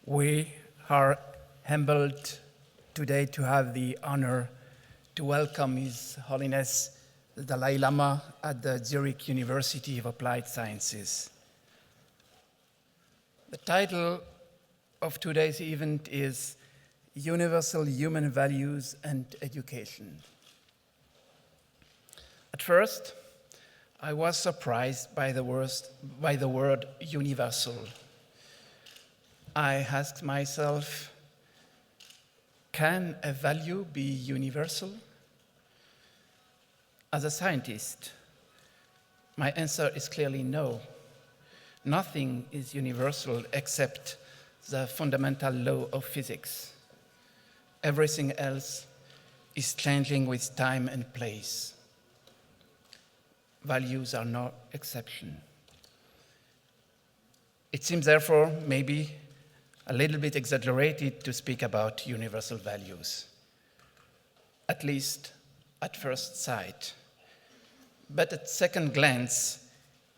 We are humbled today to have the honor to welcome His Holiness the Dalai Lama at the Zurich University of Applied Sciences. The title of today's event is Universal Human Values and Education. At first, I was surprised by the word universal. I asked myself, can a value be universal? As a scientist, my answer is clearly no. Nothing is universal except the fundamental law of physics. Everything else is changing with time and place. Values are no exception. It seems therefore maybe a little bit exaggerated to speak about universal values, at least at first sight. But at second glance,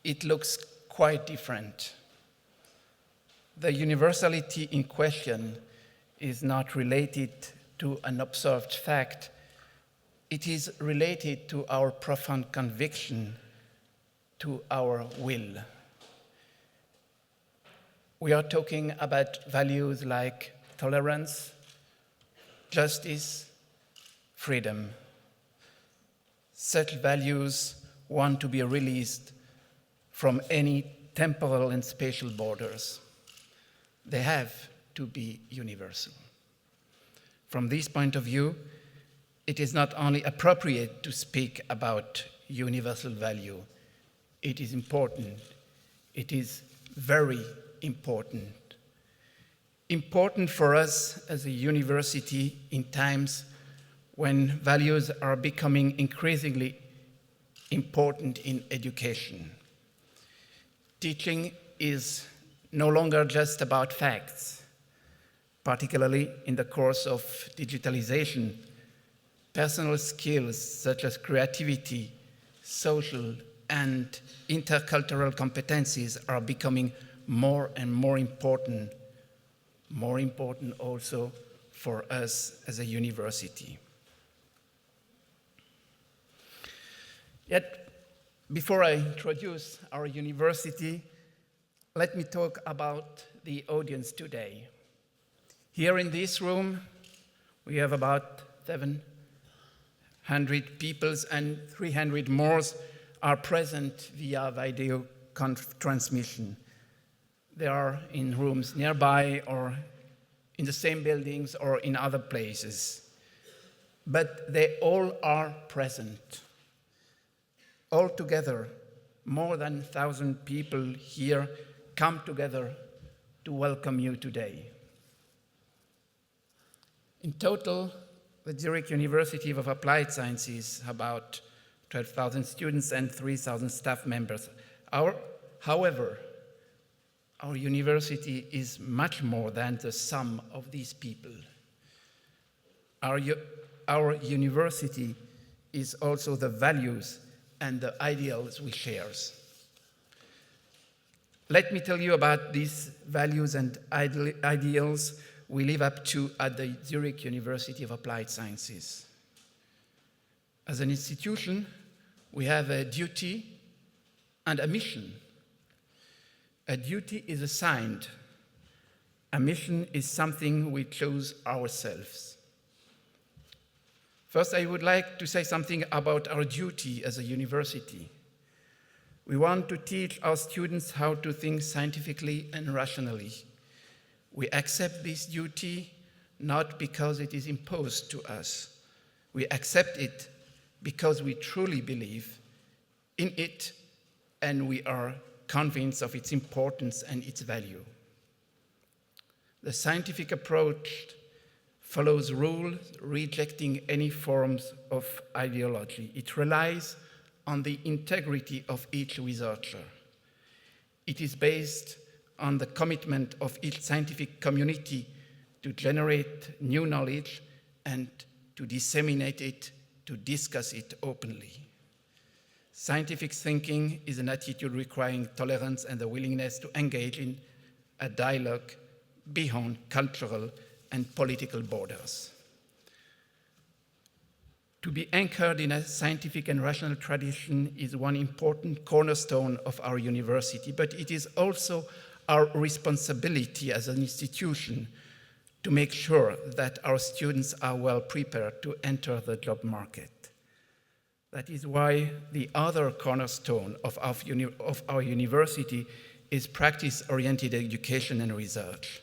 it looks quite different. The universality in question is not related to an observed fact. It is related to our profound conviction, to our will. We are talking about values like tolerance, justice, freedom. Such values want to be released from any temporal and spatial borders. They have to be universal. From this point of view, it is not only appropriate to speak about universal value, it is important. It is very important. Important for us as a university in times when values are becoming increasingly important in education. Teaching is no longer just about facts, particularly in the course of digitalization. Personal skills such as creativity, social and intercultural competencies are becoming more and more important also for us as a university. Yet, before I introduce our university, let me talk about the audience today. Here in this room, we have about 700 people and 300 more are present via video transmission. They are in rooms nearby or in the same buildings or in other places. But they all are present. Altogether, more than 1,000 people here come together to welcome you today. In total, the Zurich University of Applied Sciences has about 12,000 students and 3,000 staff members. However, our university is much more than the sum of these people. Our university is also the values and the ideals we share. Let me tell you about these values and ideals we live up to at the Zurich University of Applied Sciences. As an institution, we have a duty and a mission. A duty is assigned. A mission is something we chose ourselves. First, I would like to say something about our duty as a university. We want to teach our students how to think scientifically and rationally. We accept this duty not because it is imposed to us. We accept it because we truly believe in it and we are convinced of its importance and its value. The scientific approach follows rules, rejecting any forms of ideology. It relies on the integrity of each researcher. It is based on the commitment of each scientific community to generate new knowledge and to disseminate it, to discuss it openly. Scientific thinking is an attitude requiring tolerance and the willingness to engage in a dialogue beyond cultural and political borders. To be anchored in a scientific and rational tradition is one important cornerstone of our university, but it is also our responsibility as an institution to make sure that our students are well prepared to enter the job market. That is why the other cornerstone of our university is practice-oriented education and research.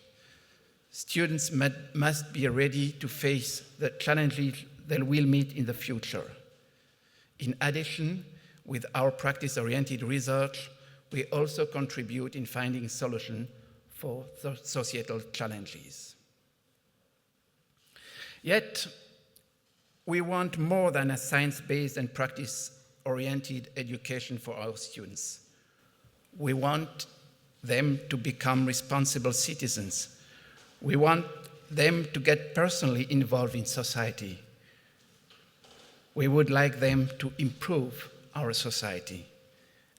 Students must be ready to face the challenges they will meet in the future. In addition, with our practice-oriented research, we also contribute in finding solutions for societal challenges. Yet, we want more than a science-based and practice-oriented education for our students. We want them to become responsible citizens. We want them to get personally involved in society. We would like them to improve our society.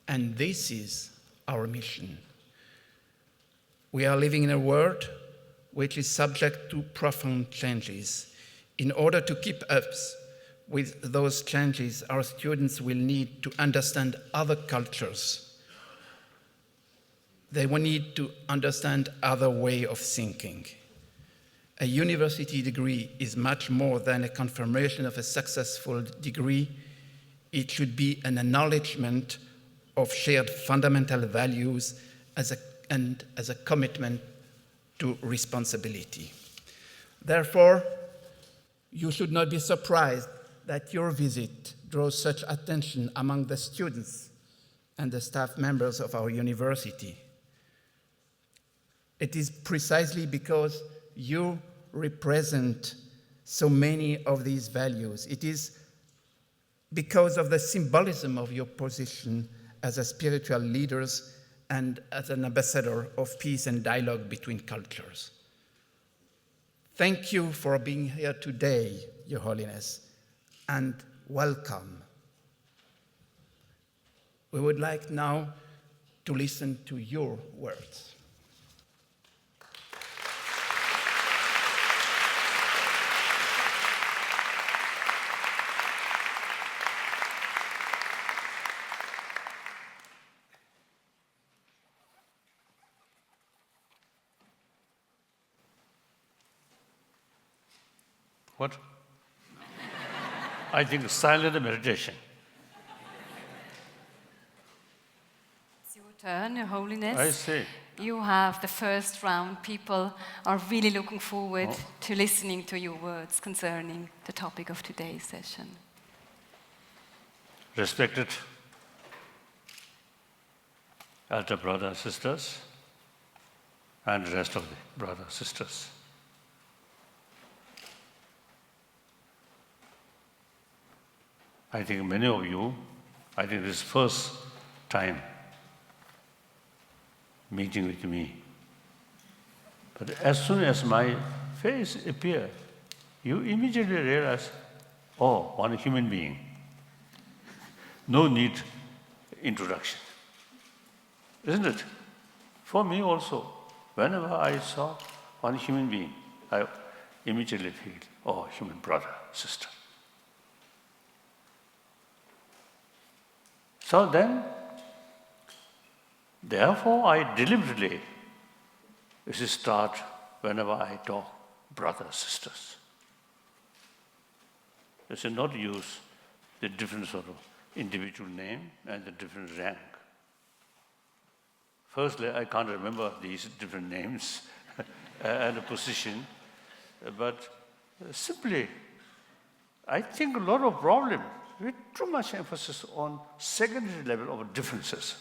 And this is our mission. We are living in a world which is subject to profound changes. In order to keep up with those changes, our students will need to understand other cultures. They will need to understand other ways of thinking. A university degree is much more than a confirmation of a successful degree. It should be an acknowledgement of shared fundamental values and as a commitment to responsibility. Therefore, you should not be surprised that your visit draws such attention among the students and the staff members of our university. It is precisely because you represent so many of these values. It is because of the symbolism of your position as a spiritual leaders and as an ambassador of peace and dialogue between cultures. Thank you for being here today, Your Holiness, and welcome. We would like now to listen to your words. What? I think silent meditation. It's your turn, Your Holiness. I see. You have the first round. People are really looking forward to listening to your words concerning the topic of today's session. Respected elder brothers and sisters, and the rest of the brothers and sisters. I think many of you, I think this is first time meeting with me. But as soon as my face appeared, you immediately realize, oh, one human being. No need introduction. Isn't it? For me also, whenever I saw one human being, I immediately feel, oh, human brother, sister. So then, therefore, I deliberately start whenever I talk brothers, sisters. I should not use the different sort of individual name and the different rank. Firstly, I can't remember these different names and a position, but simply, I think a lot of problem with too much emphasis on secondary level of differences.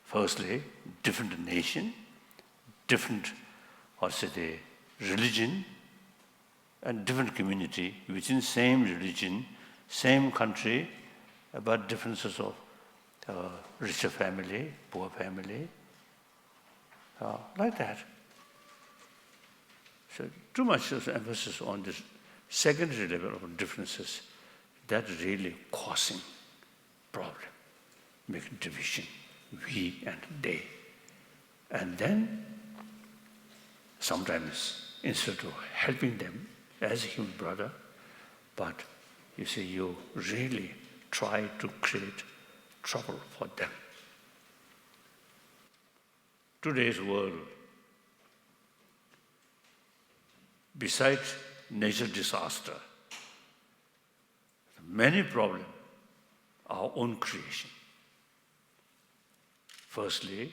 Firstly, different nation, different, the religion, and different community within same religion, same country, but differences of richer family, poor family, like that. So too much emphasis on this secondary level of differences, that really causing problem, making division, we and they. And then, sometimes, instead of helping them as a human brother, but you see, you really try to create trouble for them. Today's world, besides natural disaster, many problems are our own creation. Firstly,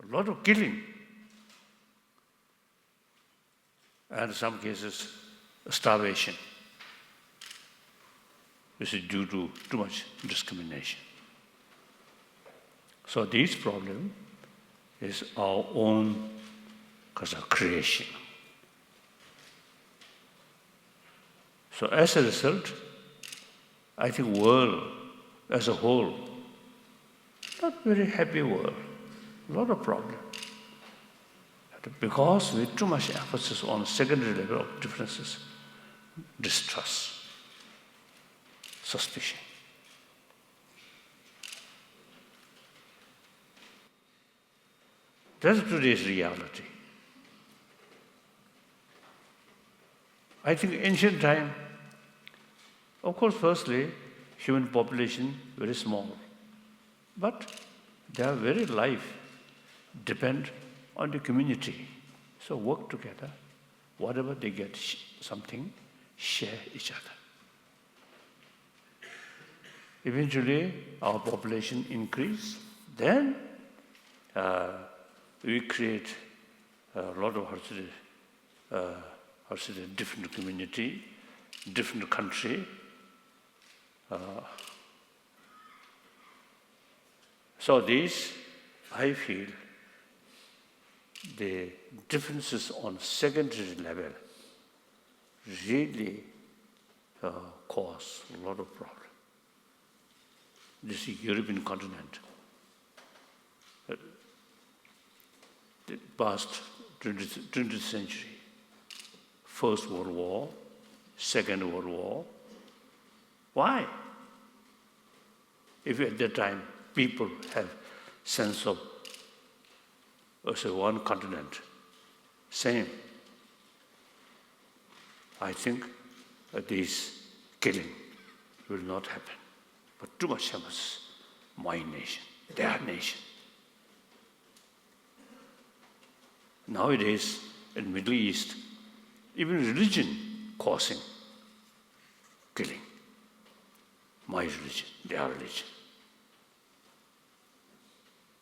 a lot of killing, and in some cases, starvation. This is due to too much discrimination. So this problem is our own creation. So as a result, I think world as a whole, not very happy world, a lot of problem. Because with too much emphasis on secondary level of differences, distrust, suspicion. That's today's reality. I think ancient time, of course, firstly, human population very small, but their very life depend on the community. So work together, whatever they get something, share each other. Eventually, our population increase, then we create a lot of different community, different country. So these, I feel, the differences on secondary level really cause a lot of problems. This is European continent. The past 20th century, First World War, Second World War. Why? If at that time people have sense of one continent, same, I think this killing will not happen. But too much emphasis, my nation, their nation. Nowadays, in Middle East, even religion causing killing. My religion, their religion.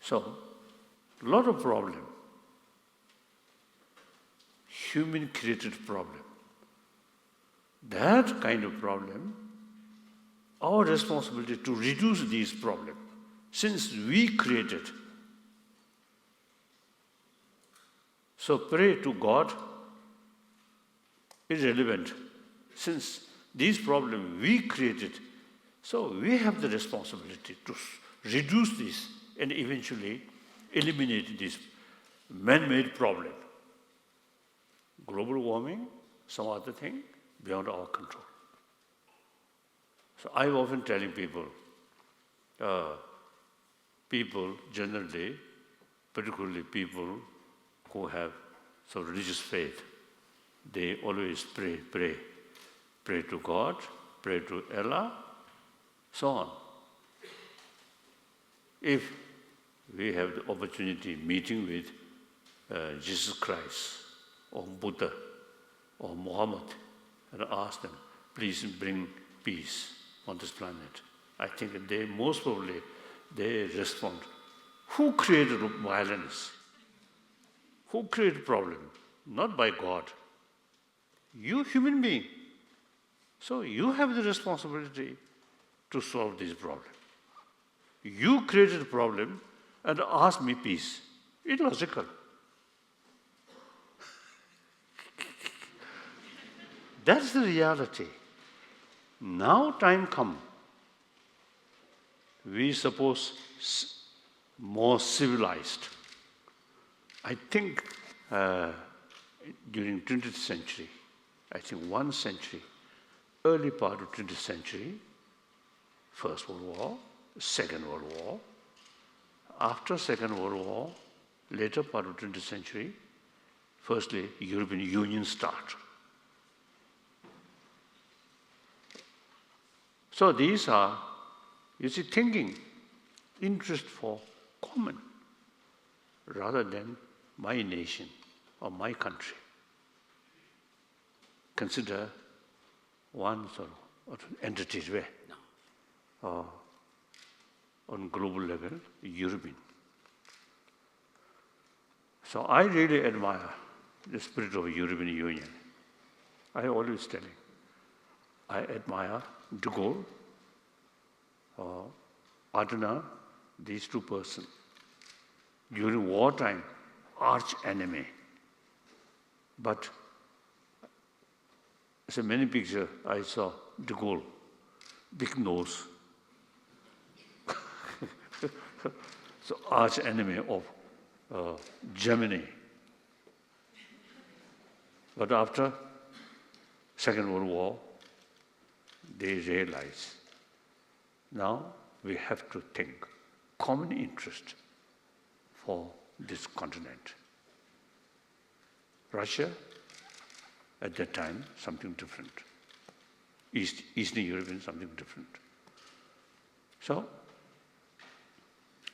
So, a lot of problem. Human-created problem. That kind of problem, our responsibility to reduce these problems, since we created. So pray to God is relevant, since these problems we created. So we have the responsibility to reduce this and eventually eliminate this man-made problem. Global warming, some other thing, beyond our control. So I'm often telling people, people generally, particularly people who have some religious faith, they always pray to God, pray to Allah, so on. If we have the opportunity meeting with Jesus Christ or Buddha or Muhammad and ask them, please bring peace on this planet, I think they most probably they respond, who created violence? Who created problem? Not by God. You human being. So you have the responsibility to solve this problem. You created a problem and asked me peace. Illogical. That's the reality. Now time come. We suppose more civilized. I think during 20th century, I think 1 century, early part of 20th century, First World War, Second World War. After Second World War, later part of 20th century, firstly, European Union start. So these are, you see, thinking, interest for common, rather than my nation or my country. Consider one sort of entities where, on global level, European. So I really admire the spirit of European Union. I always tell you, I admire de Gaulle, Adenauer, these two persons. During wartime, arch enemy. But so many pictures I saw de Gaulle, big nose. So arch enemy of Germany. But after Second World War, they realized now we have to think common interest for this continent. Russia, at that time, something different. Eastern European, something different.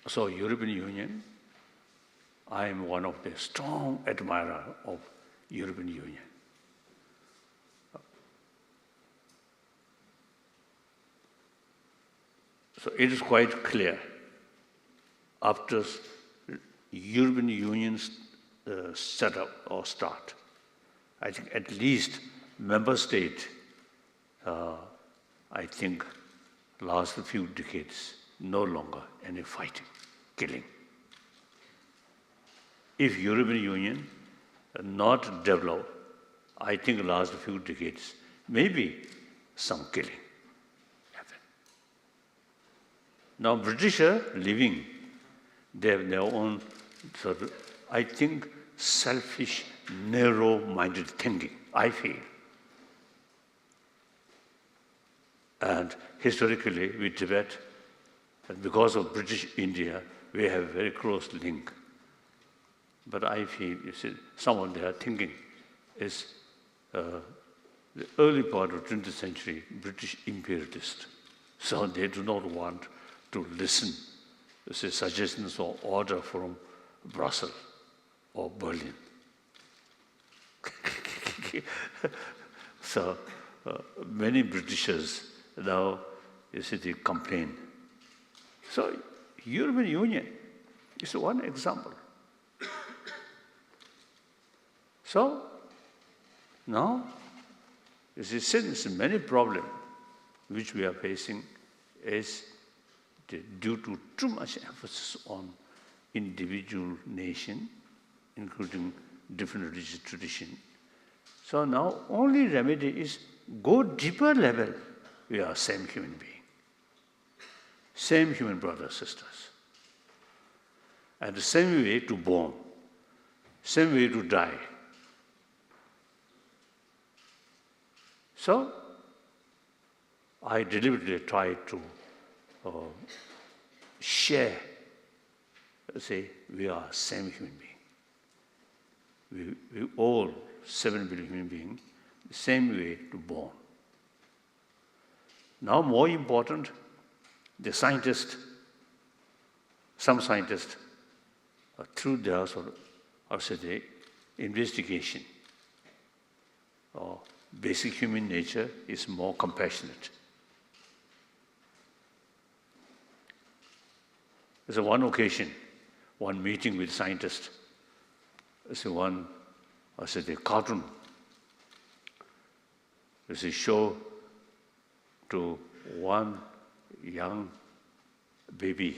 So European Union, I am one of the strong admirer of European Union. So it is quite clear, after European Union's setup or start, I think at least member state, I think last few decades, no longer any fighting, killing. If European Union not developed, I think last few decades, maybe some killing happened. Now British are living, they have their own sort of, I think, selfish, narrow-minded thinking, I feel. And historically, with Tibet, and because of British India, we have a very close link. But I feel, you see, some of their thinking is the early part of 20th century British imperialist. So they do not want to listen to suggestions or order from Brussels or Berlin. So many Britishers now, you see, they complain. So European Union is one example. So now, you see, since many problems which we are facing is due to too much emphasis on individual nation, including different religious tradition. So now only remedy is go deeper level. We are same human being, same human brothers, sisters. And the same way to born, same way to die. So I deliberately try to share, say, we are same human being. We all 7 billion human beings, the same way to born. Now more important, the scientists, some scientists, through their sort of, the investigation, basic human nature is more compassionate. There's one occasion, one meeting with scientists, the cartoon. There's a show to one young baby,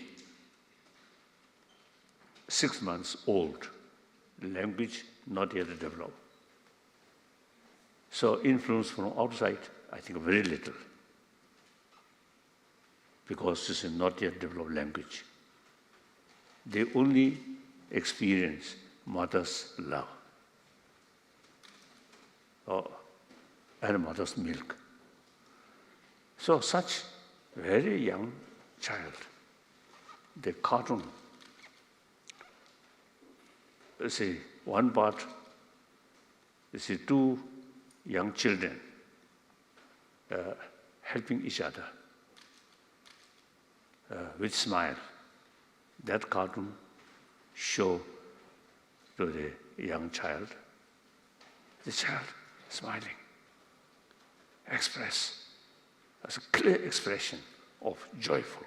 6 months old, language not yet developed. So influence from outside, I think very little, because this is not yet developed language. They only experience mother's love and mother's milk. So such very young child, the cartoon, see, one part, you see, two young children helping each other with smile. That cartoon show to the young child, the child smiling, express as a clear expression of joyful.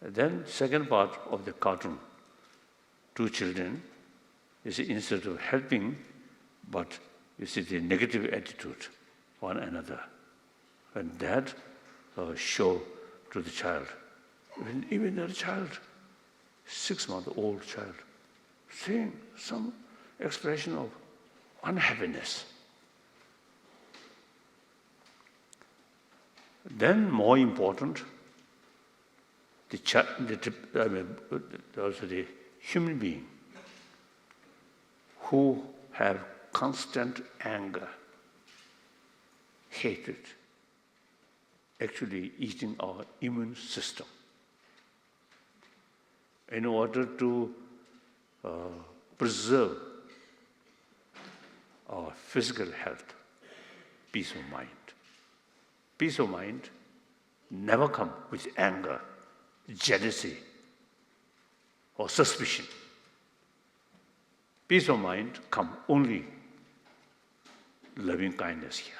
And then second part of the cartoon, two children, you see, instead of helping, but you see the negative attitude one another. And that show to the child. Even a child, 6-month-old child, seeing some expression of unhappiness. Then more important, also the human being who have constant anger, hatred, actually eating our immune system. In order to preserve our physical health, peace of mind. Peace of mind never comes with anger, jealousy, or suspicion. Peace of mind comes only loving kindness here.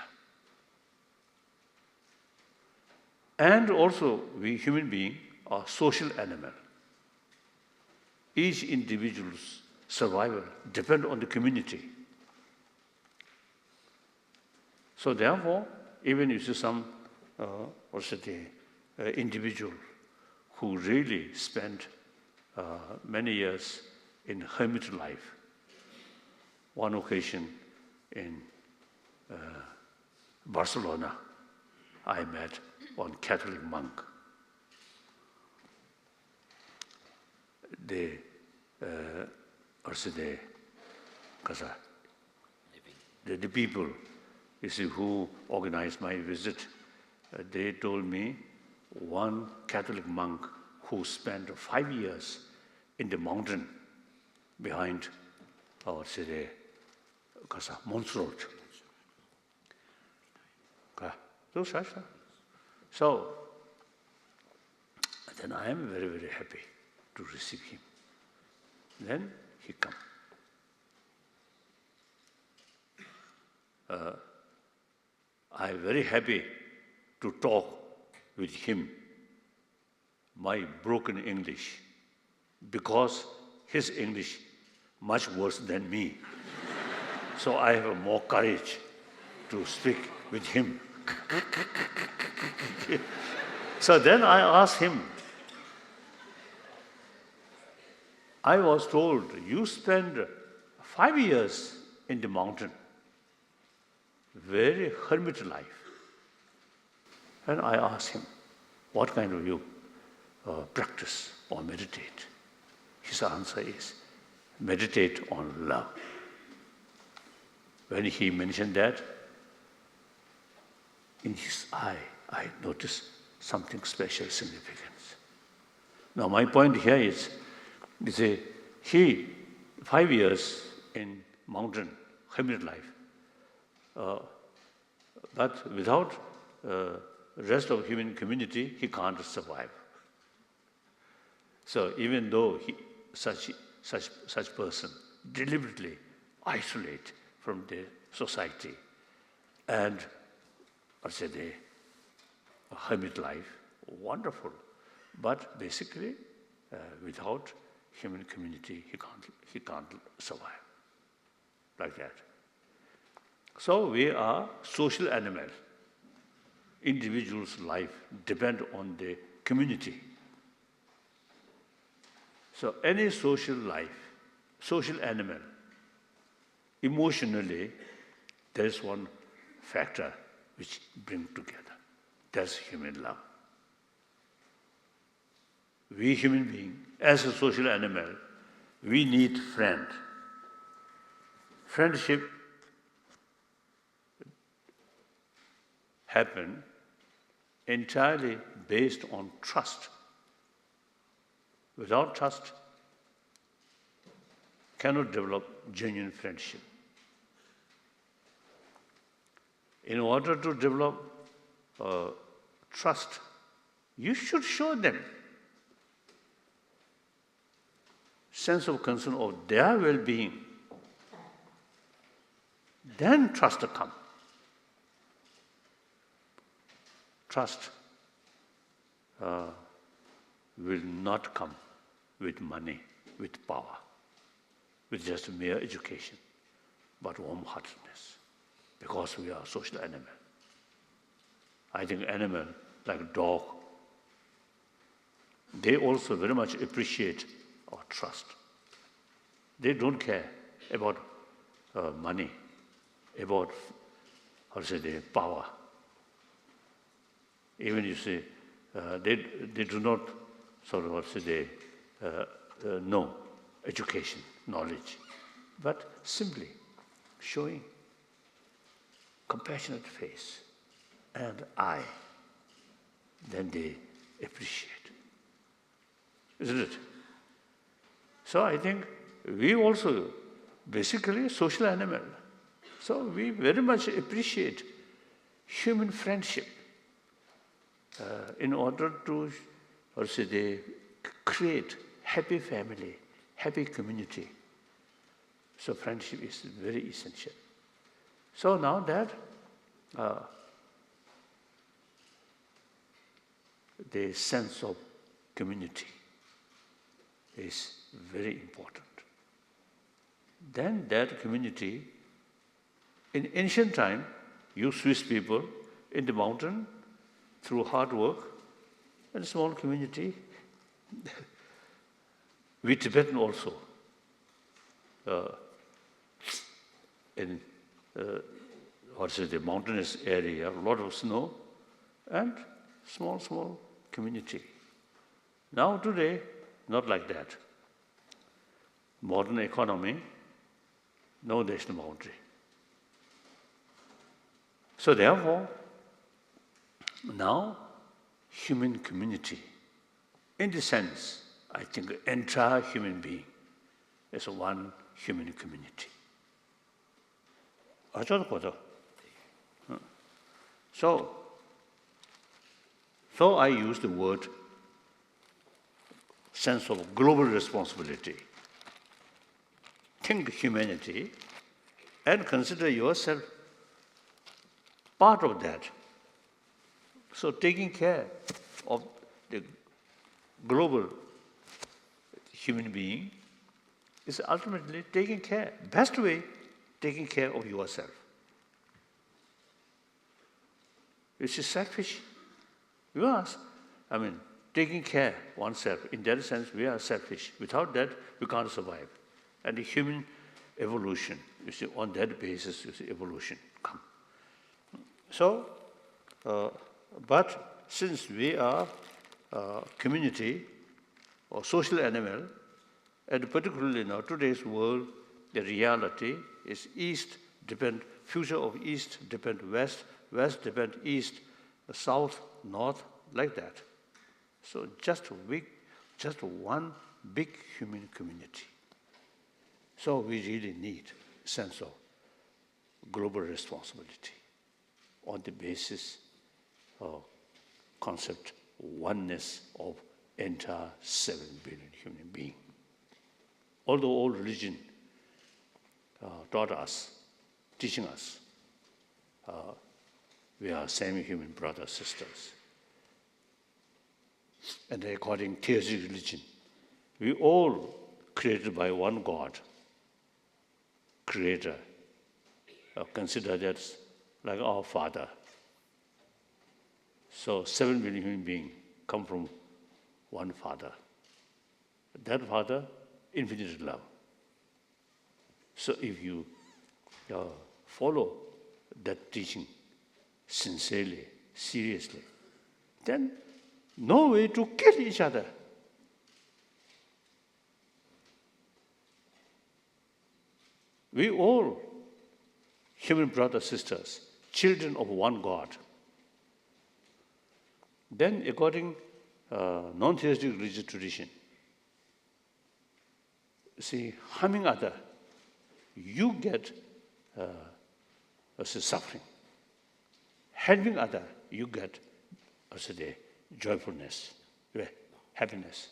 And also, we human beings are social animal. Each individual's survival depends on the community. So therefore, even if you see some individual who really spent many years in hermit life. One occasion in Barcelona, I met one Catholic monk. The people, you see, who organized my visit, they told me one Catholic monk who spent 5 years in the mountain behind our city, Montserrat. So, then I am very, very happy to receive him. Then he come. I am very happy to talk with him, my broken English, because his English much worse than me. So I have more courage to speak with him. So then I asked him, I was told you spent 5 years in the mountain, very hermit life. And I asked him, what kind of you practice or meditate? His answer is, meditate on love. When he mentioned that, in his eye, I noticed something special significance. Now my point here is, you see, he, 5 years in mountain, hermit life, but without rest of human community, he can't survive. So even though such person deliberately isolate from the society and the hermit life, wonderful, but basically without human community, he can't survive like that. So we are social animal. Individual's life depends on the community. So any social life, social animal, emotionally, there's one factor which brings together. That's human love. We human beings, as a social animal, we need friend. Friendship happen entirely based on trust. Without trust, cannot develop genuine friendship. In order to develop trust, you should show them sense of concern of their well-being. Then trust will come. Trust will not come with money, with power, with just mere education, but warm-heartedness, because we are social animal. I think animal, like dog, they also very much appreciate our trust. They don't care about money, about, the power. Even you say, they do not know education, knowledge, but simply showing compassionate face and eye, then they appreciate. Isn't it? So I think we also basically social animal. So we very much appreciate human friendship in order to create happy family, happy community. So friendship is very essential. So now that the sense of community is very important. Then that community, in ancient time, you Swiss people in the mountain, through hard work and small community, we Tibetan also, in the mountainous area, a lot of snow and small community. Now today, not like that. Modern economy, no national boundary. So therefore, now human community, in the sense, I think entire human being is one human community. So I use the word sense of global responsibility. Think humanity and consider yourself part of that. So taking care of the global human being is ultimately taking care, best way, taking care of yourself. Which is selfish. You ask, taking care of oneself, in that sense, we are selfish. Without that, we can't survive. And the human evolution, you see, on that basis, you see, evolution come. So, but since we are community or social animal, and particularly in today's world, the reality is East depend, future of East depend West, West depend East, South, North, like that. So just one big human community. So we really need a sense of global responsibility on the basis of concept oneness of entire 7 billion human beings. Although all religion taught us, teaching us, we are same human brothers, sisters. And according to theistic religion, we all created by one God, creator. Consider that like our Father. So 7 billion human beings come from one Father. That Father, infinite love. So if you follow that teaching sincerely, seriously, then no way to kill each other. We all, human brothers, sisters, children of one God. Then according non-theistic religious tradition, see, harming other, you get suffering. Helping other, you get the joyfulness, happiness.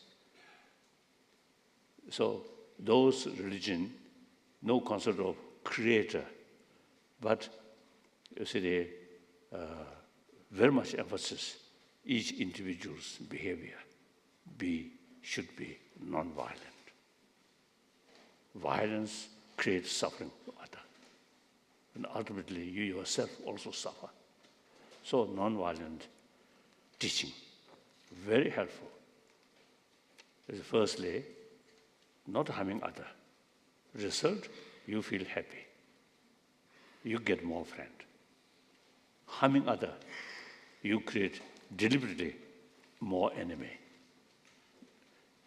So those religion, no concept of creator, but they very much emphasis each individual's behavior should be non-violent. Violence creates suffering for others. And ultimately, you yourself also suffer. So non-violent teaching, very helpful. Firstly, not harming others. Result, you feel happy. You get more friend. Harming others, you create deliberately more enemy.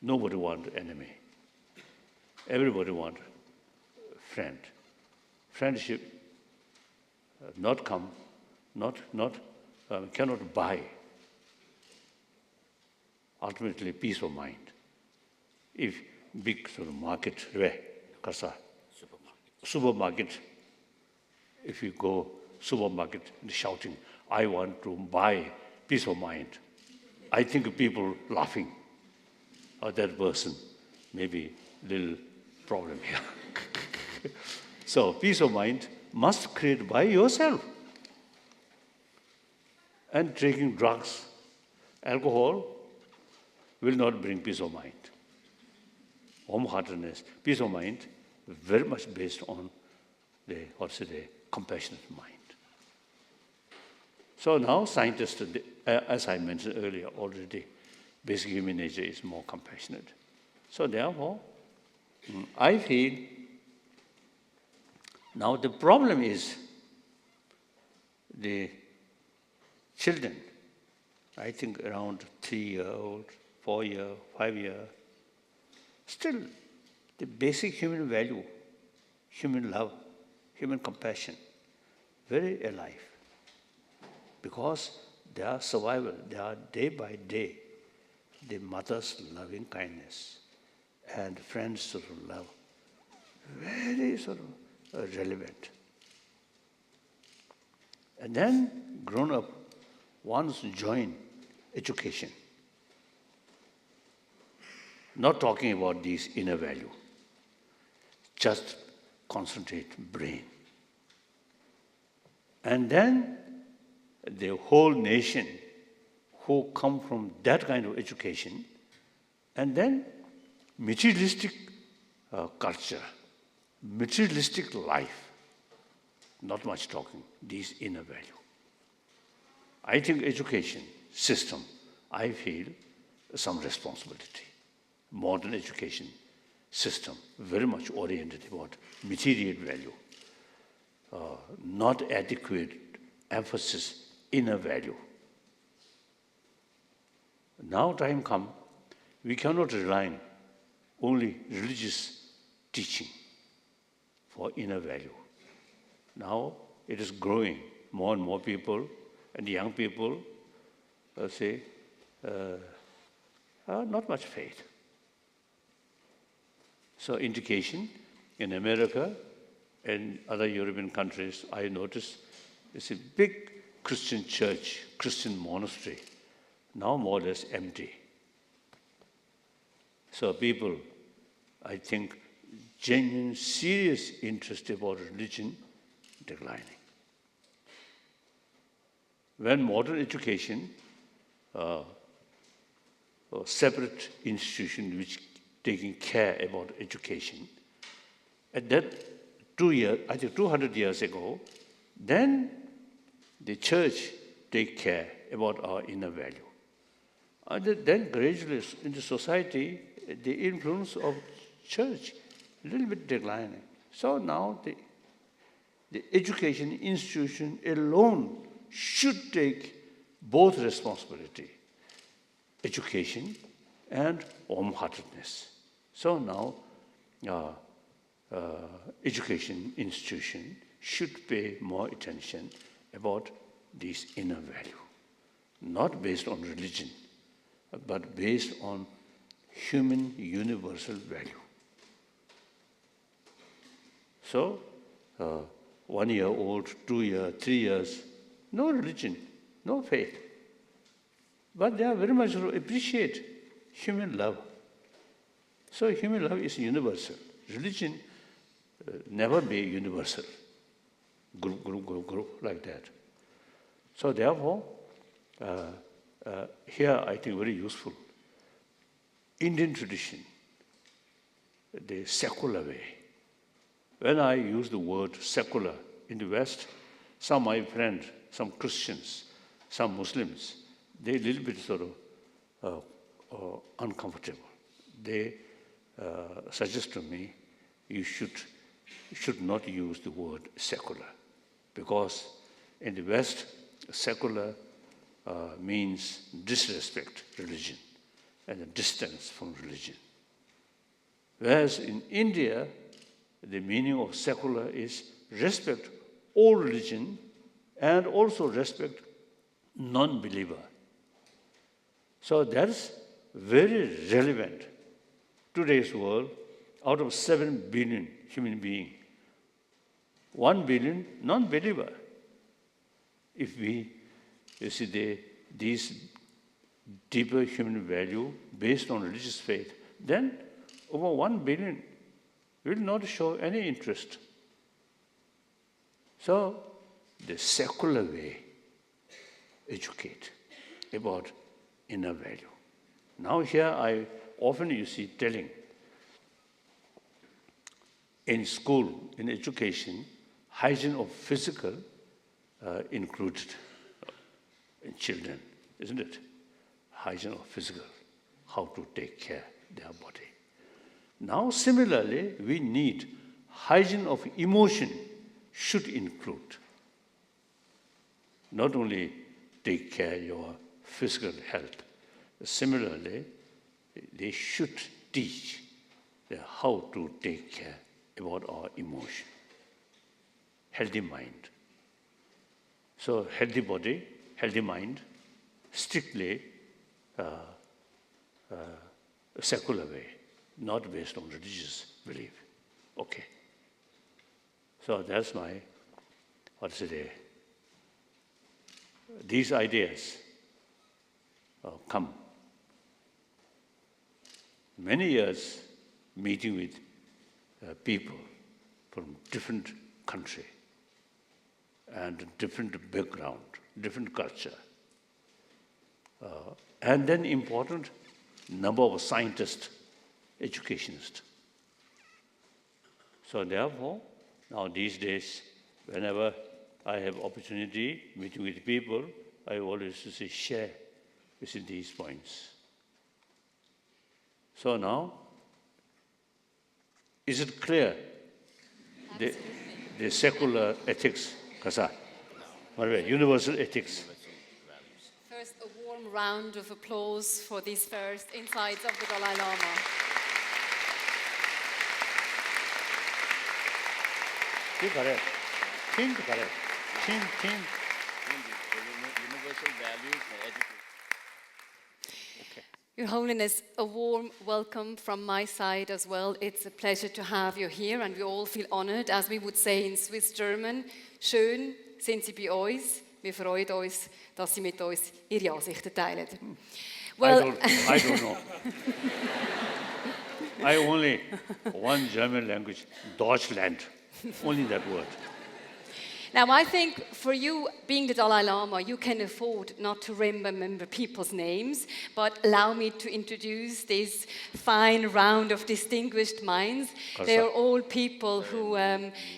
Nobody wants enemy. Everybody wants friend. Friendship cannot buy ultimately peace of mind. If big sort of market, supermarket, if you go supermarket and shouting, I want to buy peace of mind, I think people laughing. Or that person, maybe little problem here. So peace of mind must create by yourself. And taking drugs, alcohol will not bring peace of mind. Wholeheartedness, peace of mind, very much based on the compassionate mind. So now scientists, as I mentioned earlier already, basic human nature is more compassionate. So therefore, I feel now the problem is the children, I think around 3-year-old, 4-year, 5-year, still the basic human value, human love, human compassion, very alive. Because they are survival, they are day by day, the mother's loving kindness and friends' sort of love, very sort of relevant. And then grown up, once join education. Not talking about these inner value, just concentrate brain. And then the whole nation who come from that kind of education, and then materialistic culture, materialistic life, not much talking, these inner value. I think education system, I feel some responsibility. Modern education system, very much oriented about material value, not adequate emphasis inner value. Now time come, we cannot rely on only religious teaching for inner value. Now it is growing, more and more people, and young people say, not much faith. So indication in America and other European countries, I noticed it's a big Christian church, Christian monastery, now more or less empty. So people, I think, genuine, serious interest about religion declining. When modern education, separate institution which taking care about education, at that 200 years ago, then the church take care about our inner value. And then gradually in the society, the influence of church a little bit declining. So now the education institution alone should take both responsibility, education and warm-heartedness. So now education institution should pay more attention about this inner value, not based on religion, but based on human universal value. So, 1 year old, 2 years, 3 years, no religion, no faith. But they are very much appreciate human love. So human love is universal. Religion never be universal. Group, like that. So therefore, here I think very useful. Indian tradition, the secular way. When I use the word secular in the West, some my friends, some Christians, some Muslims, they're a little bit sort of uncomfortable. They suggest to me, you should not use the word secular, because in the West, secular means disrespect religion and a distance from religion. Whereas in India, the meaning of secular is respect all religion and also respect non-believer. So that's very relevant. Today's world, out of 7 billion human beings, 1 billion non-believer. If we see these deeper human value based on religious faith, then over 1 billion will not show any interest. So the secular way educate about inner value. Now here I often you see telling in school, in education, hygiene of physical included in children, isn't it? Hygiene of physical, how to take care of their body. Now similarly, we need hygiene of emotion should include. Not only take care of your physical health, similarly, they should teach how to take care about our emotion. Healthy mind. So healthy body, healthy mind, strictly secular way, not based on religious belief. Okay. So that's my, these ideas come. Many years meeting with people from different country and different background, different culture. And then important number of scientists, educationists. So therefore, now these days, whenever I have opportunity meeting with people, I always say share with these points. So now, is it clear? The secular ethics, Kasa, universal ethics. First, a warm round of applause for these first insights of the Dalai Lama. Correct. Think correct. Think. Universal values and education. Okay. Your Holiness, a warm welcome from my side as well. It's a pleasure to have you here, and we all feel honored, as we would say in Swiss German. Schön sind Sie bei uns. Wir freuen uns, dass Sie mit uns Ihre Ansichten teilen. Well, I don't know. I only one German language, Deutschland, only that word. Now, I think for you, being the Dalai Lama, you can afford not to remember people's names, but allow me to introduce this fine round of distinguished minds. They are all people who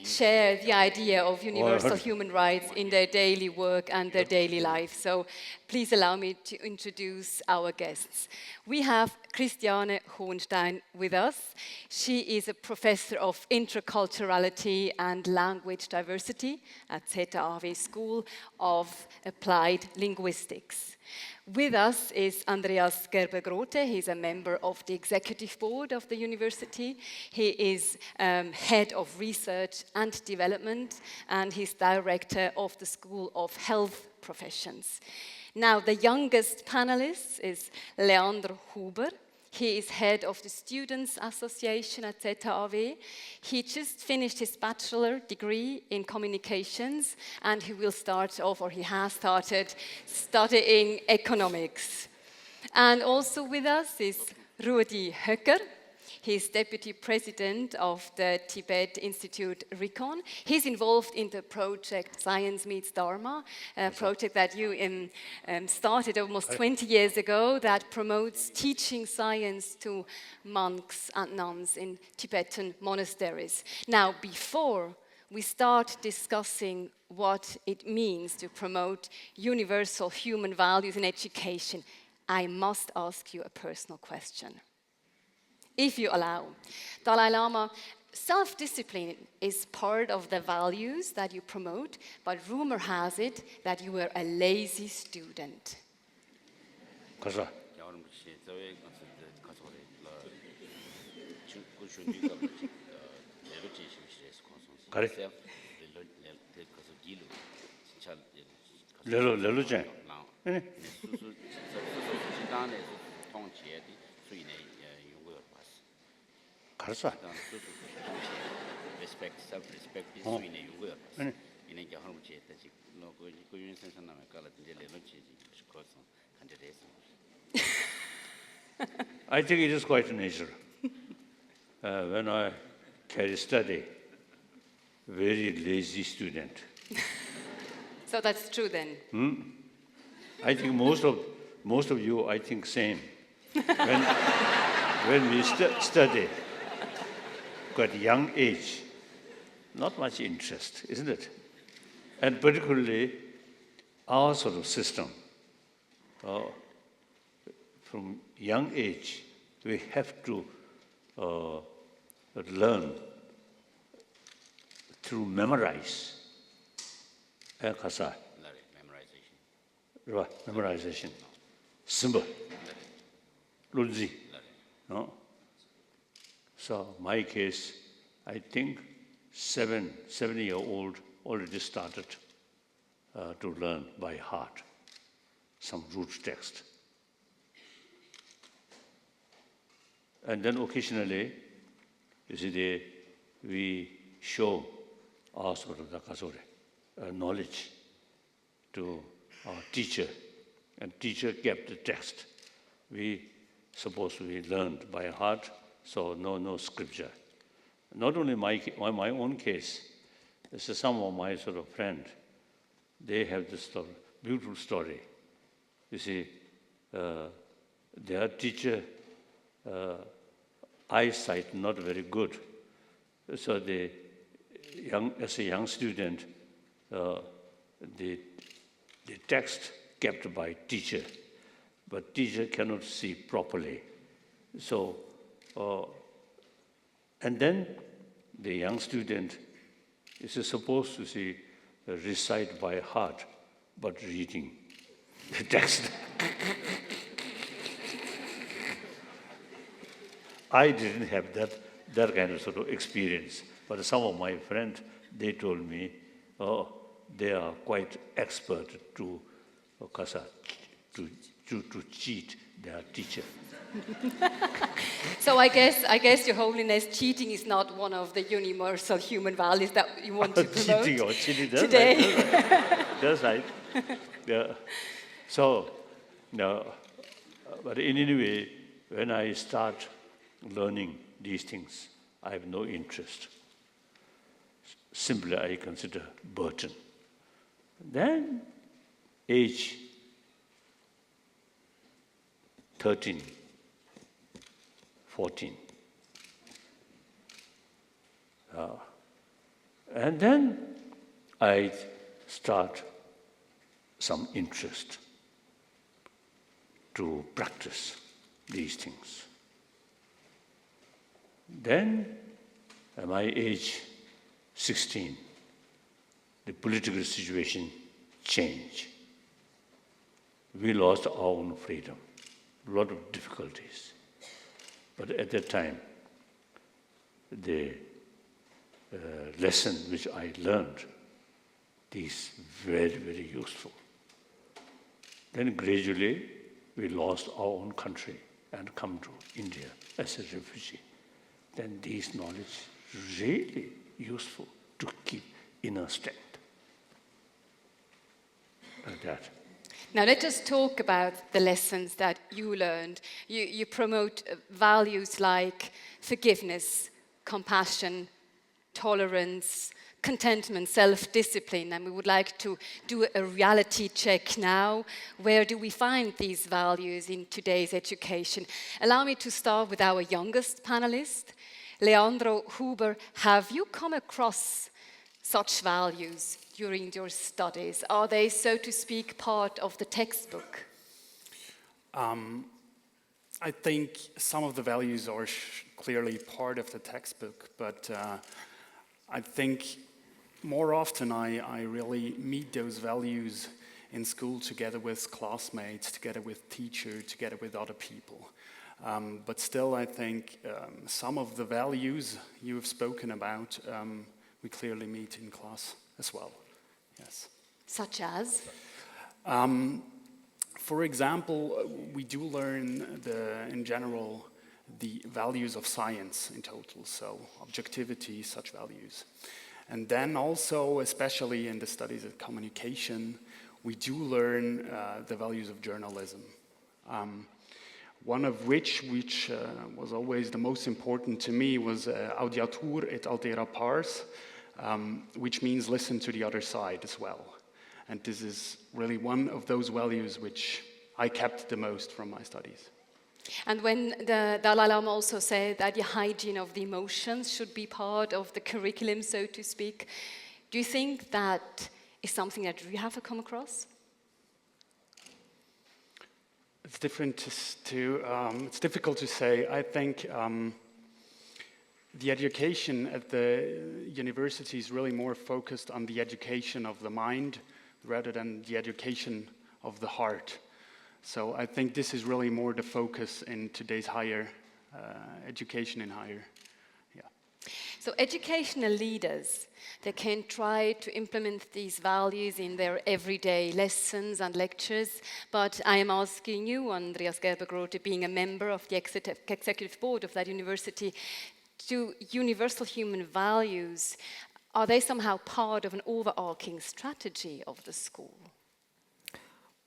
share the idea of universal human rights in their daily work and their daily life. So please allow me to introduce our guests. We have Christiane Hohenstein with us. She is a professor of interculturality and language diversity at ZAW School of Applied Linguistics. With us is Andreas Gerber-Grote. He's a member of the executive board of the university. He is head of research and development, and he's director of the School of Health Professions. Now, the youngest panelist is Leandro Huber. He is head of the Students' Association at ZHAW. He just finished his bachelor degree in communications, and he will start off, or he has started, studying economics. And also with us is Rudi Höcker. He's deputy president of the Tibet Institute RICON. He's involved in the project Science Meets Dharma, a project that you started almost 20 years ago that promotes teaching science to monks and nuns in Tibetan monasteries. Now, before we start discussing what it means to promote universal human values in education, I must ask you a personal question. If you allow. Dalai Lama, self-discipline is part of the values that you promote, but rumor has it that you were a lazy student. 가서. 가래. 렐로쟁. 네. 가르쳐. respect, self-respect is 수인의 요구야. 이는 이제 하는 거지. 다시 그 윤선 나면 깔아든지 레런지 그래서 간절해서. I think it is quite natural. When I carry study, very lazy student. So that's true then. I think most of you, I think same. When we study, got young age, not much interest, isn't it? And particularly our sort of system, from young age, we have to learn through memorize. Memorization. Symbol. Lulzi. No? So my case, I think 7-year-old already started to learn by heart some root text. And then occasionally, you see, we show our sort of knowledge to our teacher, and teacher kept the text. We learned by heart, so no scripture. Not only my own case, this is some of my sort of friend. They have this beautiful story. You see, their teacher eyesight not very good, so as a young student, the text kept by teacher, but teacher cannot see properly. So, and then the young student is supposed to recite by heart, but reading the text. I didn't have that kind of sort of experience, but some of my friends, they told me, they are quite expert to cheat their teacher. So I guess, Your Holiness, cheating is not one of the universal human values that you want to promote cheating today. That's right. Yeah. So, no, but in any way, when I start learning these things, I have no interest. Simply, I consider burden. Then, age 13, 14. And then I start some interest to practice these things. Then, at my age 16, the political situation changed. We lost our own freedom, a lot of difficulties. But at that time, the lesson which I learned is very, very useful. Then gradually, we lost our own country. and come to India as a refugee, then these knowledge is really useful to keep inner strength. Like that. Now let us talk about the lessons that you learned. You promote values like forgiveness, compassion, tolerance, contentment, self-discipline, and we would like to do a reality check now. Where do we find these values in today's education? Allow me to start with our youngest panelist, Leandro Huber. Have you come across such values during your studies? Are they, so to speak, part of the textbook? I think some of the values are clearly part of the textbook, but I think more often I really meet those values in school together with classmates, together with teachers, together with other people. But still, I think some of the values you have spoken about, we clearly meet in class as well. Yes. Such as? For example, we do learn, in general, the values of science in total, so objectivity, such values. And then also, especially in the studies of communication, we do learn the values of journalism. One of which was always the most important to me, was audiatur et altera pars, which means listen to the other side as well. And this is really one of those values which I kept the most from my studies. And when the Dalai Lama also said that the hygiene of the emotions should be part of the curriculum, so to speak, do you think that is something that you have come across? It's it's difficult to say. I think the education at the university is really more focused on the education of the mind rather than the education of the heart. So I think this is really more the focus in today's higher education in higher. Yeah. So educational leaders, they can try to implement these values in their everyday lessons and lectures, but I am asking you, Andreas Gerber-Grote, being a member of the executive board of that university, do universal human values, are they somehow part of an overarching strategy of the school?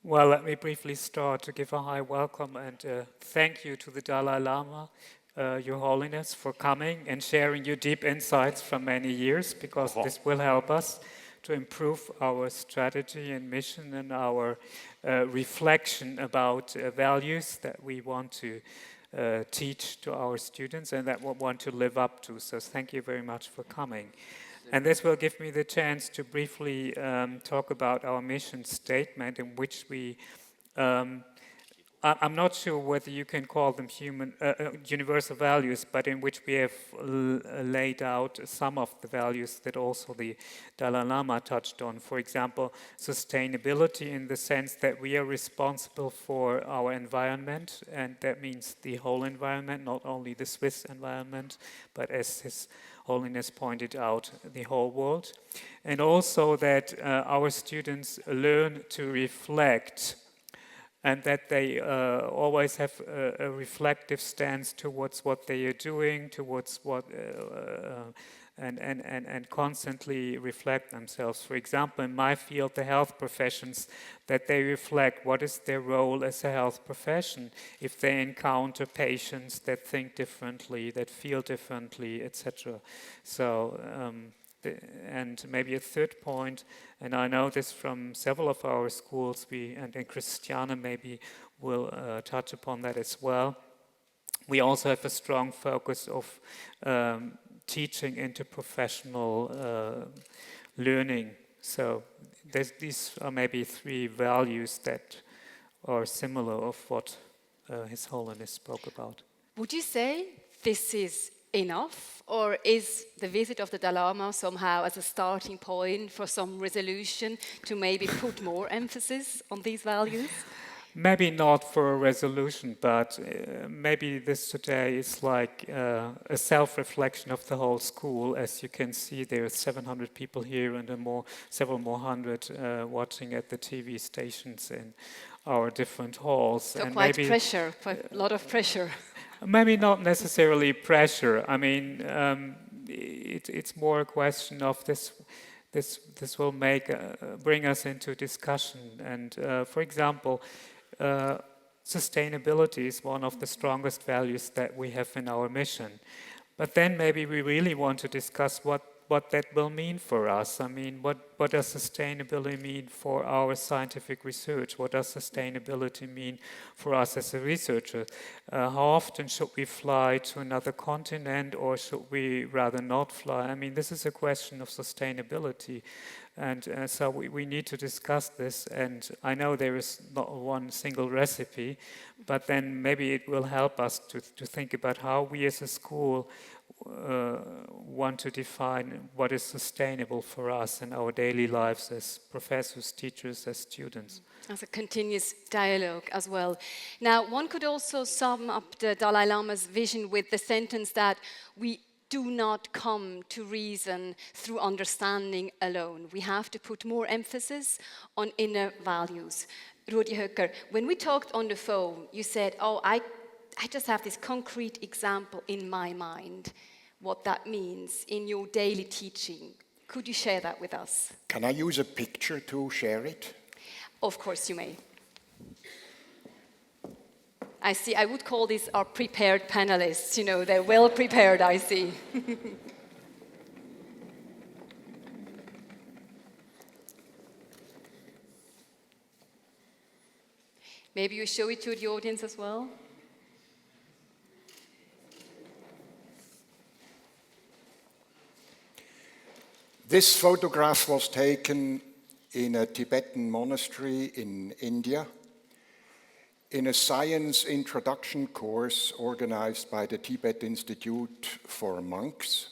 Well, let me briefly start to give a high welcome and thank you to the Dalai Lama, Your Holiness, for coming and sharing your deep insights from many years, because this will help us to improve our strategy and mission and our reflection about values that we want to teach to our students and that we want to live up to. So thank you very much for coming. And this will give me the chance to briefly talk about our mission statement, in which we, I'm not sure whether you can call them universal values, but in which we have laid out some of the values that also the Dalai Lama touched on. For example, sustainability, in the sense that we are responsible for our environment, and that means the whole environment, not only the Swiss environment, but as His Holiness pointed out, the whole world. And also that our students learn to reflect, and that they always have a reflective stance towards what they are doing, towards what, and constantly reflect themselves. For example, in my field, the health professions, that they reflect what is their role as a health profession if they encounter patients that think differently, that feel differently, etc. So, and maybe a third point, and I know this from several of our schools, and Christiane maybe will touch upon that as well. We also have a strong focus of teaching interprofessional learning. So these are maybe three values that are similar of what His Holiness spoke about. Would you say this is enough, or is the visit of the Dalai Lama somehow as a starting point for some resolution to maybe put more emphasis on these values? Maybe not for a resolution, but maybe this today is like a self-reflection of the whole school. As you can see, there are 700 people here and several more hundred watching at the TV stations in our different halls. So and quite maybe pressure, quite a lot of pressure. maybe not necessarily pressure. I mean, it's more a question of this will bring us into discussion. And for example, sustainability is one of the strongest values that we have in our mission. But then maybe we really want to discuss what that will mean for us. I mean, what does sustainability mean for our scientific research? What does sustainability mean for us as a researcher? How often should we fly to another continent, or should we rather not fly? I mean, this is a question of sustainability. And so we need to discuss this, and I know there is not one single recipe, but then maybe it will help us to think about how we as a school want to define what is sustainable for us in our daily lives as professors, teachers, as students. As a continuous dialogue as well. Now, one could also sum up the Dalai Lama's vision with the sentence that we do not come to reason through understanding alone. We have to put more emphasis on inner values. Rudi Höcker, when we talked on the phone, you said, oh, I just have this concrete example in my mind, what that means in your daily teaching. Could you share that with us? Can I use a picture to share it? Of course you may. I see, I would call these our prepared panelists. You know, they're well prepared, I see. Maybe you show it to the audience as well? This photograph was taken in a Tibetan monastery in India, in a science introduction course organized by the Tibet Institute for Monks.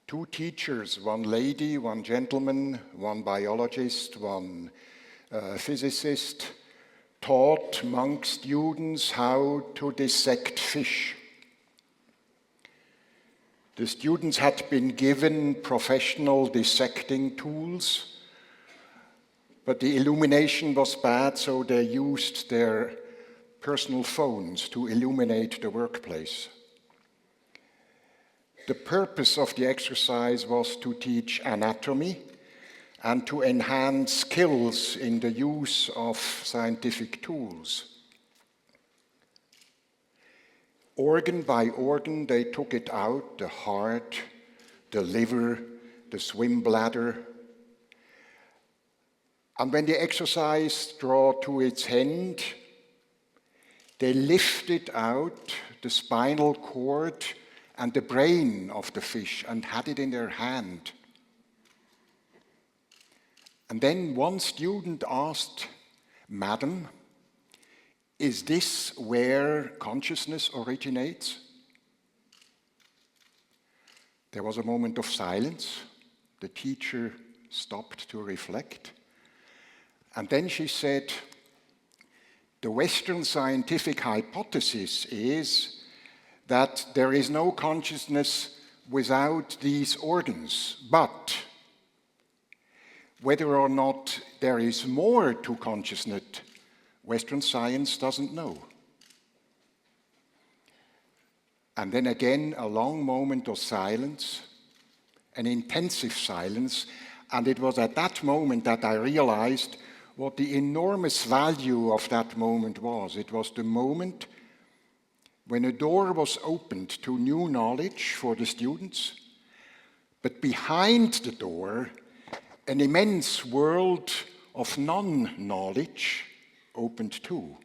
2 teachers, one lady, one gentleman, one biologist, one physicist, taught monk students how to dissect fish. The students had been given professional dissecting tools, but the illumination was bad, so they used their personal phones to illuminate the workplace. The purpose of the exercise was to teach anatomy and to enhance skills in the use of scientific tools. Organ by organ, they took it out, the heart, the liver, the swim bladder. And when the exercise drew to its end, they lifted out the spinal cord and the brain of the fish and had it in their hand. And then one student asked, "Madam, is this where consciousness originates?" There was a moment of silence. The teacher stopped to reflect. And then she said, "The Western scientific hypothesis is that there is no consciousness without these organs, but whether or not there is more to consciousness, Western science doesn't know." And then again, a long moment of silence, an intensive silence, and it was at that moment that I realized what the enormous value of that moment was. It was the moment when a door was opened to new knowledge for the students, but behind the door, an immense world of non-knowledge opened too.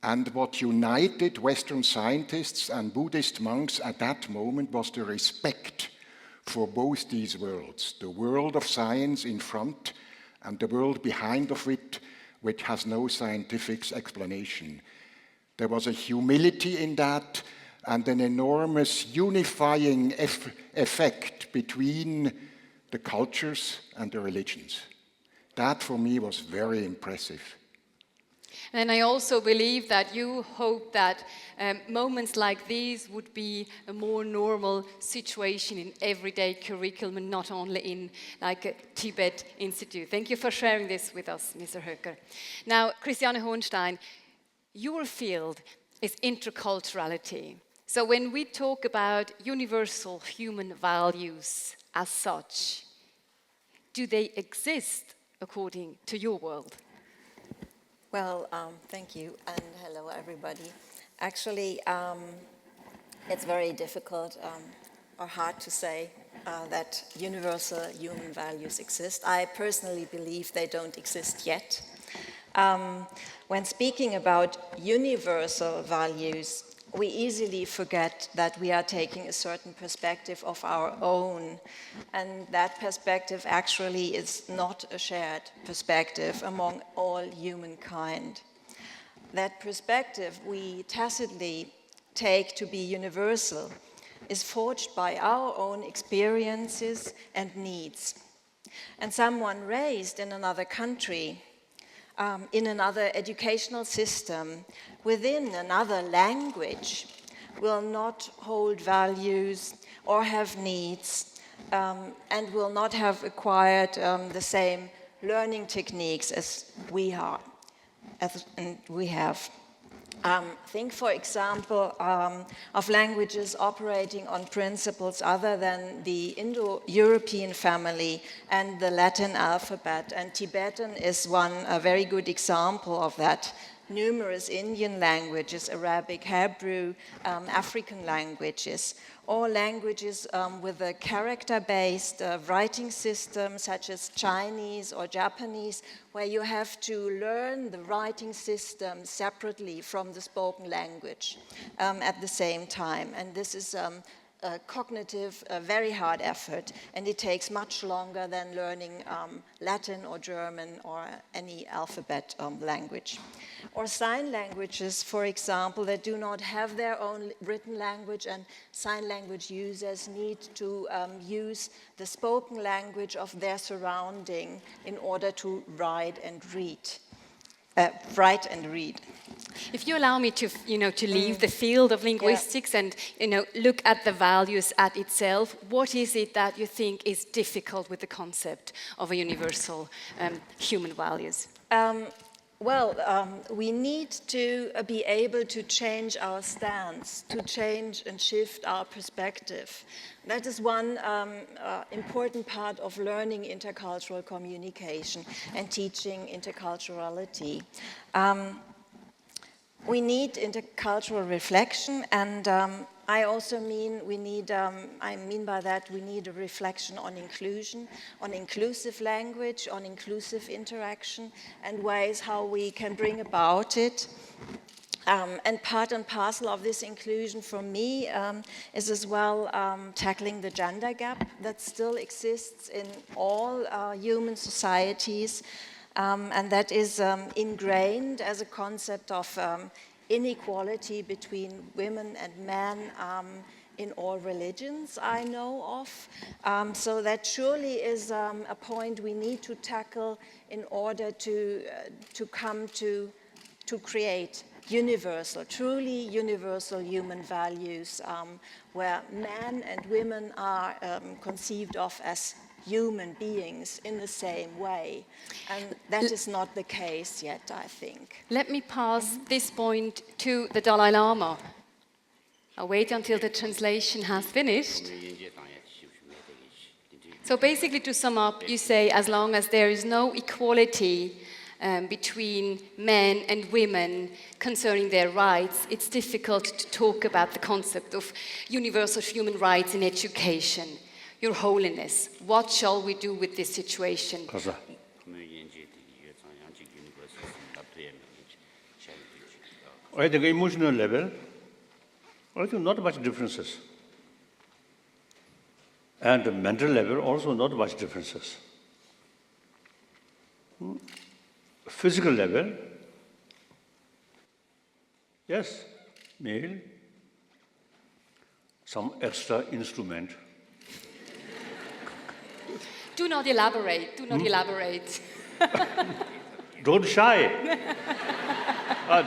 And what united Western scientists and Buddhist monks at that moment was the respect for both these worlds, the world of science in front and the world behind of it, which has no scientific explanation. There was a humility in that and an enormous unifying effect between the cultures and the religions. That for me was very impressive. And I also believe that you hope that moments like these would be a more normal situation in everyday curriculum and not only in like a Tibet Institute. Thank you for sharing this with us, Mr. Höcker. Now, Christiane Hohenstein, your field is interculturality. So when we talk about universal human values as such, do they exist according to your world? Well, thank you, and hello, everybody. Actually, it's very difficult or hard to say that universal human values exist. I personally believe they don't exist yet. When speaking about universal values, we easily forget that we are taking a certain perspective of our own, and that perspective actually is not a shared perspective among all humankind. That perspective we tacitly take to be universal is forged by our own experiences and needs. And someone raised in another country, in another educational system, within another language, will not hold values or have needs, and will not have acquired the same learning techniques as we have. Think, for example, of languages operating on principles other than the Indo-European family and the Latin alphabet. And Tibetan is a very good example of that. Numerous Indian languages, Arabic, Hebrew, African languages, all languages with a character-based writing system such as Chinese or Japanese, where you have to learn the writing system separately from the spoken language at the same time. And this is a cognitive, very hard effort, and it takes much longer than learning Latin or German or any alphabet language. Or sign languages, for example, that do not have their own written language, and sign language users need to use the spoken language of their surrounding in order to write and read. If you allow me to, to leave the field of linguistics and, look at the values at itself, what is it that you think is difficult with the concept of a universal human values? We need to be able to change our stance, to change and shift our perspective. That is one important part of learning intercultural communication and teaching interculturality. We need intercultural reflection, and I also mean by that we need a reflection on inclusion, on inclusive language, on inclusive interaction, and ways how we can bring about it. And part and parcel of this inclusion for me is as well tackling the gender gap that still exists in all human societies, and that is ingrained as a concept of inequality between women and men in all religions I know of. So that surely is a point we need to tackle in order to come to create truly universal human values, where men and women are conceived of as human beings in the same way. And that is not the case yet, I think. Let me pass this point to the Dalai Lama. I'll wait until the translation has finished. So basically, to sum up, you say as long as there is no equality between men and women concerning their rights, it's difficult to talk about the concept of universal human rights in education. Your Holiness, what shall we do with this situation? At the emotional level, I think not much differences. And the mental level also not much differences. Physical level, yes, male, some extra instrument. Do not elaborate, do not elaborate. Don't shy.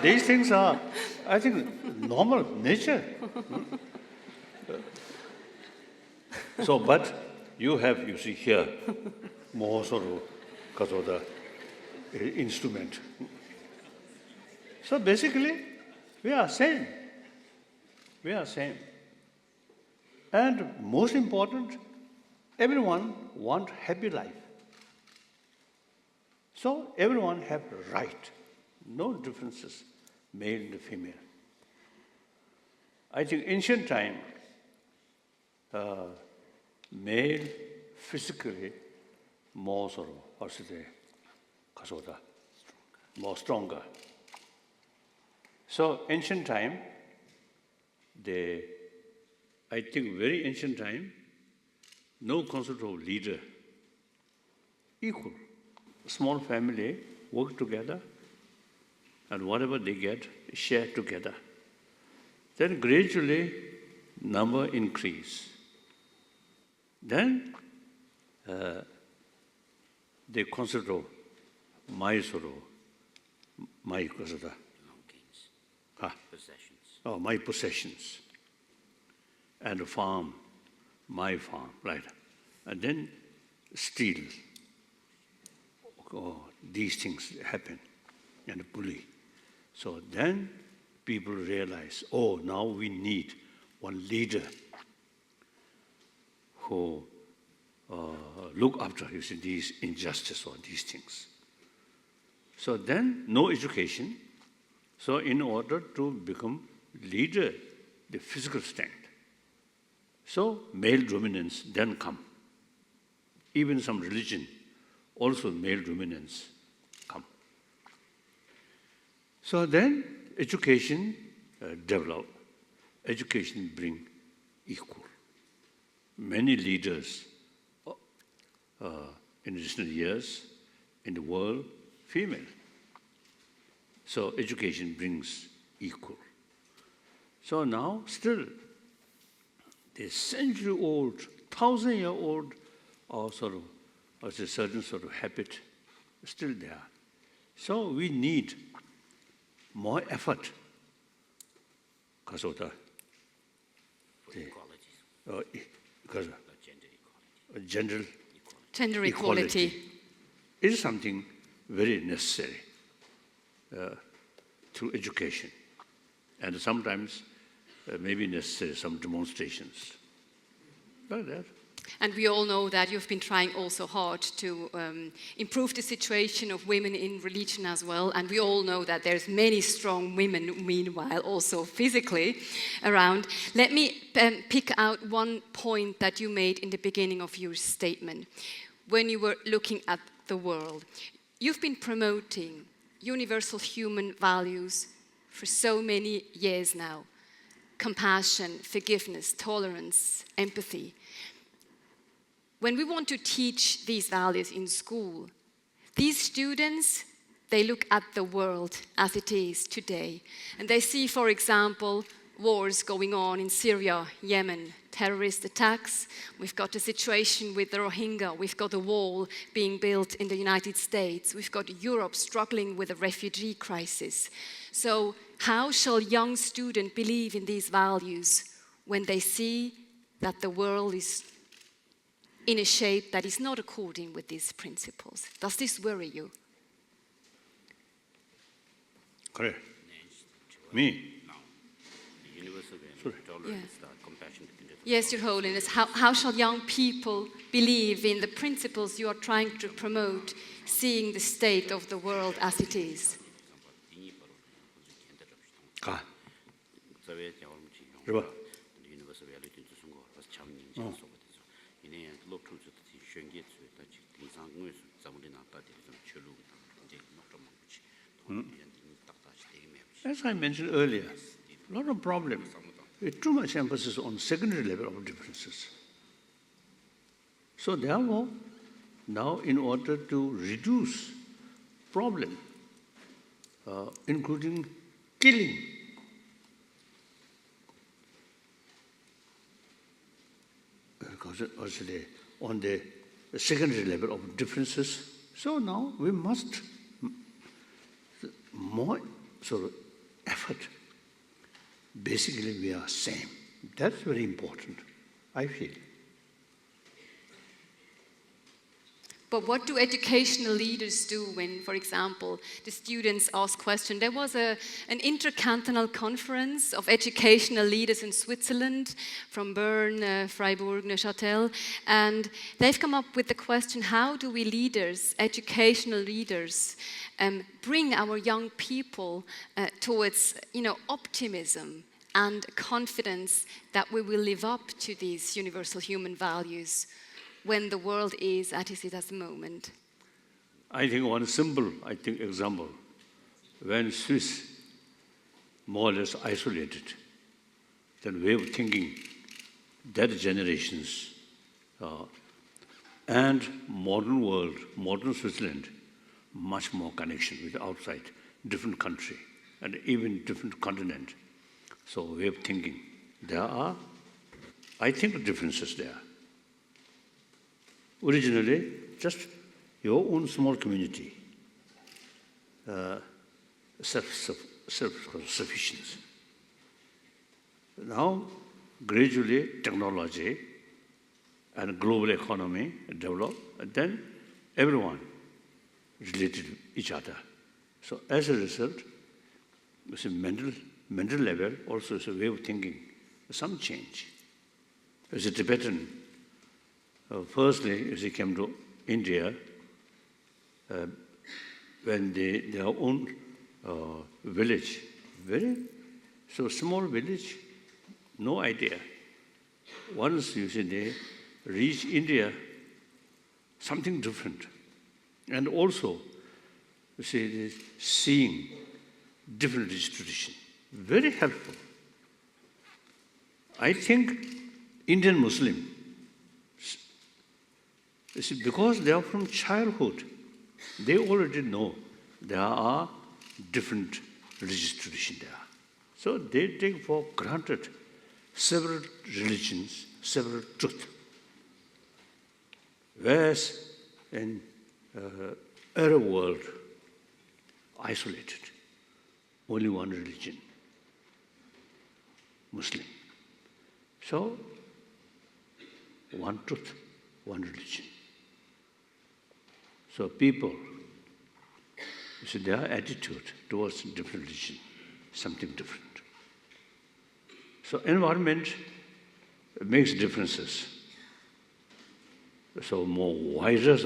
These things are, I think, normal nature. So, but you have, you see here, more sort of, because of the instrument. So basically, we are same. We are same. And most important, everyone want happy life. So everyone have right. No differences, male and female. I think ancient time, male physically more sort of, how should I say, more stronger. So ancient time, I think very ancient time, no concept of leader, equal. Small family work together, and whatever they get, share together. Then gradually, number increase. Then the concept of my sorrow, my concept, Possessions. my possessions, and farm, my farm, right? And then steal. These things happen, and bully. So then people realize, now we need one leader who look after these injustice or these things. So then no education. So in order to become leader, the physical strength. So male dominance then come. Even some religion, also male dominance come. So then education develop. Education bring equal. Many leaders in recent years in the world, female. So education brings equal. So now still, the century-old, 1,000-year-old, or sort of a certain sort of habit still there. So we need more effort because of the because of Gender equality is something very necessary through education. And sometimes maybe necessary some demonstrations. Like that. And we all know that you've been trying also hard to improve the situation of women in religion as well. And we all know that there's many strong women, meanwhile, also physically around. Let me pick out one point that you made in the beginning of your statement. When you were looking at the world, you've been promoting universal human values for so many years now. Compassion, forgiveness, tolerance, empathy. When we want to teach these values in school, these students, they look at the world as it is today. And they see, for example, wars going on in Syria, Yemen, terrorist attacks. We've got a situation with the Rohingya. We've got a wall being built in the United States. We've got Europe struggling with a refugee crisis. So how shall young students believe in these values when they see that the world is in a shape that is not according with these principles? Does this worry you? Correct. Me? The universal tolerance, compassion. Yes, Your Holiness. How shall young people believe in the principles you are trying to promote, seeing the state of the world as it is? As I mentioned earlier, a lot of problems. With too much emphasis on secondary level of differences. So therefore, now in order to reduce problem, including killing, on the secondary level of differences, so now we must more sort of effort, basically we are same. That's very important, I feel. But what do educational leaders do when, for example, the students ask questions? There was an intercantonal conference of educational leaders in Switzerland, from Bern, Freiburg, Neuchâtel, and they've come up with the question, how do we leaders, educational leaders, bring our young people towards, optimism and confidence that we will live up to these universal human values when the world is as it is at the moment? I think one simple, example, when Swiss more or less isolated, then way of thinking, that generations, and modern world, modern Switzerland, much more connection with outside, different country, and even different continent. So way of thinking, there are, I think, differences there. Originally, just your own small community, self-sufficiency. Now, gradually, technology and global economy develop, and then everyone related to each other. So as a result, it's a mental level also is a way of thinking, some change. As a Tibetan, firstly, as he came to India, when their own village, very small village, no idea. Once they reach India, something different. And also, seeing different distribution, very helpful. I think Indian Muslim, because they are from childhood, they already know there are different religious traditions there. So they take for granted several religions, several truths. Whereas in Arab world, isolated, only one religion, Muslim. So, one truth, one religion. So people, their attitude towards different religion, something different. So environment makes differences. So more wider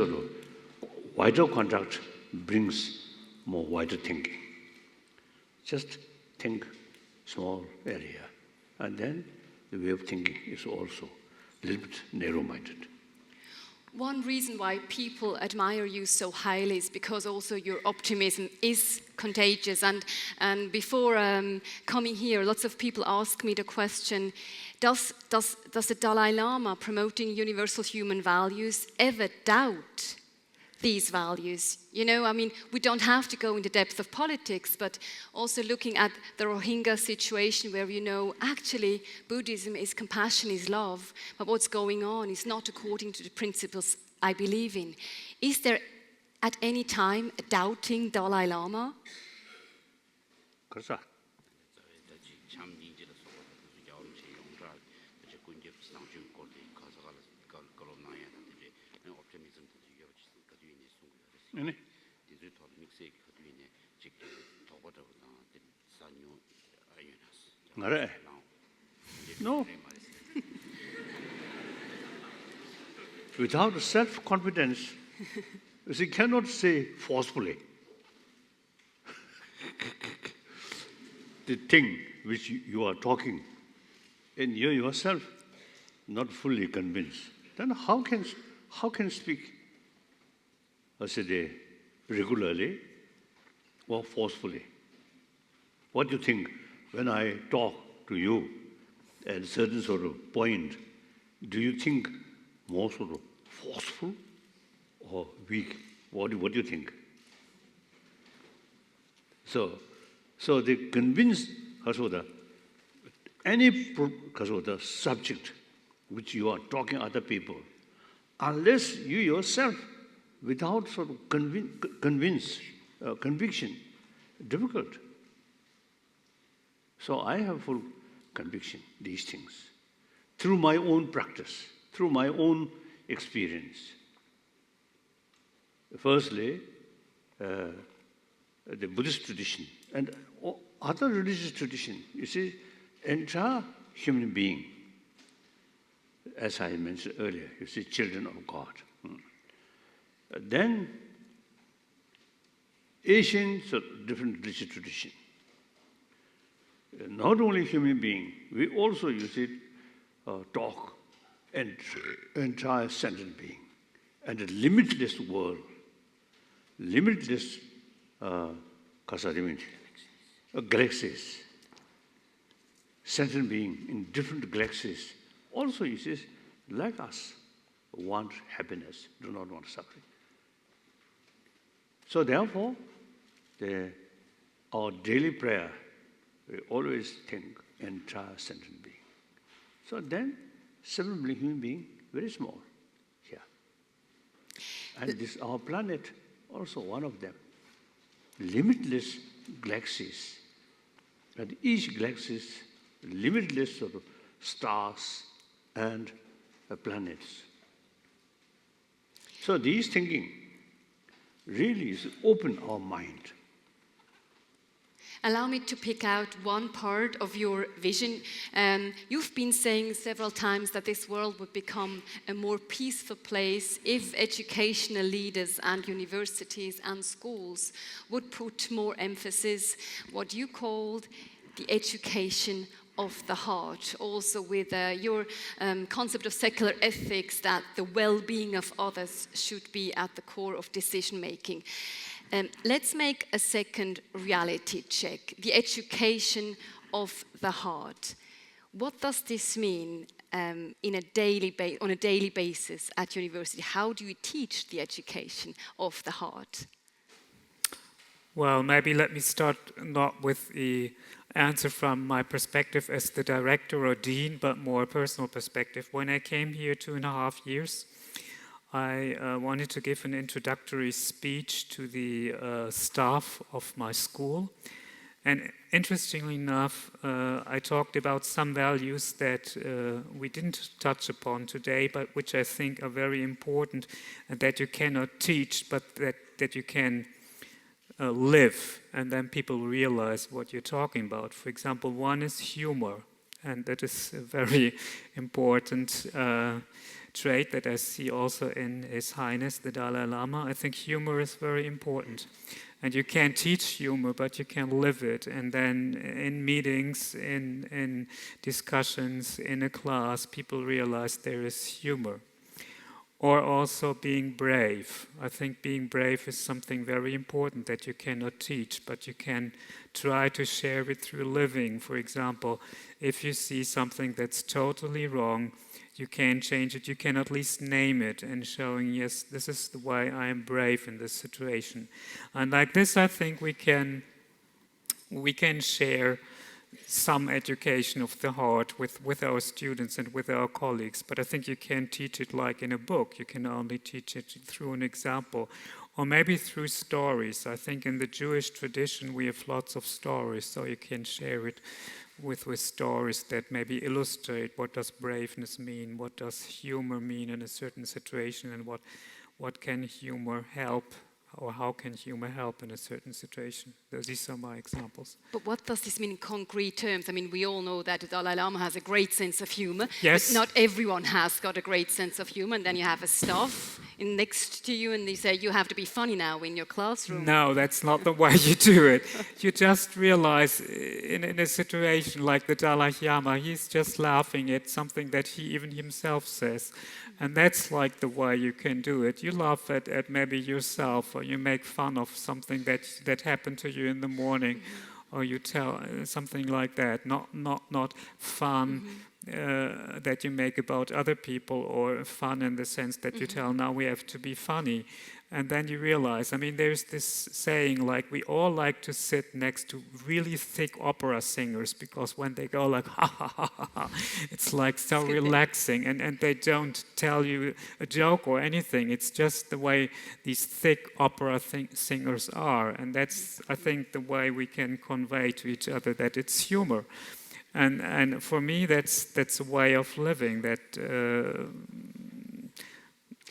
contact brings more wider thinking. Just think small area, and then the way of thinking is also a little bit narrow-minded. One reason why people admire you so highly is because also your optimism is contagious. And before coming here, lots of people ask me the question, does the Dalai Lama promoting universal human values ever doubt these values? We don't have to go in the depth of politics, but also looking at the Rohingya situation where actually Buddhism is compassion, is love, but what's going on is not according to the principles I believe in. Is there at any time a doubting Dalai Lama? No. Without self-confidence, you cannot say forcefully. The thing which you are talking, and you yourself not fully convinced, then how can speak? I said regularly or forcefully. What do you think when I talk to you at a certain sort of point? Do you think more sort of forceful or weak? What do you think? So they convince any subject which you are talking to other people, unless you yourself, without sort of conviction, difficult. So I have full conviction, these things, through my own practice, through my own experience. Firstly, the Buddhist tradition and other religious tradition, you see, entire human being, as I mentioned earlier, you see, children of God. Then, Asian different religious tradition. Not only human being, we also use it, talk, and entire sentient being, and a limitless world, limitless galaxies, sentient being in different galaxies, also uses like us, want happiness, do not want suffering. So therefore, our daily prayer, we always think entire sentient being. So then, 7 billion human being, very small here. And this our planet, also one of them. Limitless galaxies. And each galaxy, limitless sort of stars and planets. So these thinking really is open our mind. Allow me to pick out one part of your vision. You've been saying several times that this world would become a more peaceful place if educational leaders and universities and schools would put more emphasis, what you called the education of the heart, also with your concept of secular ethics, that the well-being of others should be at the core of decision-making. Let's make a second reality check, the education of the heart. What does this mean on a daily basis at university? How do you teach the education of the heart? Well, maybe let me start not with the answer from my perspective as the director or dean, but more personal perspective. When I came here 2.5 years, I wanted to give an introductory speech to the staff of my school. And interestingly enough, I talked about some values that we didn't touch upon today, but which I think are very important and that you cannot teach, but that you can live, and then people realize what you're talking about. For example, one is humor, and that is a very important trait that I see also in His Highness, the Dalai Lama. I think humor is very important. And you can't teach humor, but you can live it. And then in meetings, in discussions, in a class, people realize there is humor. Or also being brave. I think being brave is something very important that you cannot teach, but you can try to share it through living. For example, if you see something that's totally wrong, you can change it, you can at least name it and showing, yes, this is why I am brave in this situation. And like this, I think we can share some education of the heart with our students and with our colleagues, but I think you can't teach it like in a book. You can only teach it through an example, or maybe through stories. I think in the Jewish tradition we have lots of stories, so you can share it with stories that maybe illustrate what does braveness mean, what does humor mean in a certain situation, and what can humor help, or how can humor help in a certain situation. These are my examples. But what does this mean in concrete terms? I mean, we all know that the Dalai Lama has a great sense of humor, yes, but not everyone has got a great sense of humor, and then you have a staff next to you and they say, you have to be funny now in your classroom. No, that's not the way you do it. You just realize in a situation like the Dalai Lama, he's just laughing at something that he even himself says. And that's like the way you can do it. You laugh at maybe yourself, or you make fun of something that happened to you in the morning, or you tell something like that. Not fun, that you make about other people, or fun in the sense that you tell, now we have to be funny. And then you realize, I mean, there's this saying, like, we all like to sit next to really thick opera singers, because when they go like, ha ha ha ha, ha, it's like so relaxing, and they don't tell you a joke or anything. It's just the way these thick opera singers are. And that's, I think, the way we can convey to each other that it's humor. And for me, that's a way of living that.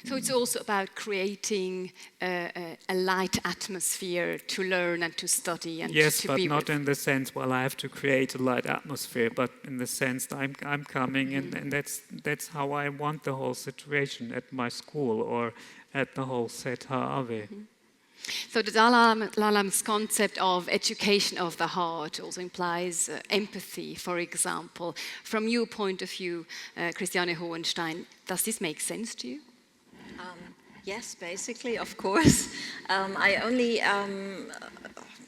So it's also about creating a light atmosphere to learn and to study and yes, to but be not with. in the sense, well, I have to create a light atmosphere, but in the sense that I'm coming, and that's how I want the whole situation at my school or at the whole Set Ha'ave. So the Dalai Lama's concept of education of the heart also implies empathy, for example. From your point of view, Christiane Hohenstein, does this make sense to you? Yes, basically, of course. I only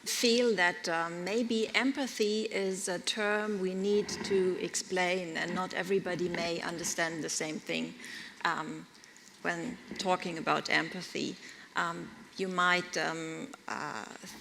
feel that maybe empathy is a term we need to explain, and not everybody may understand the same thing when talking about empathy. You might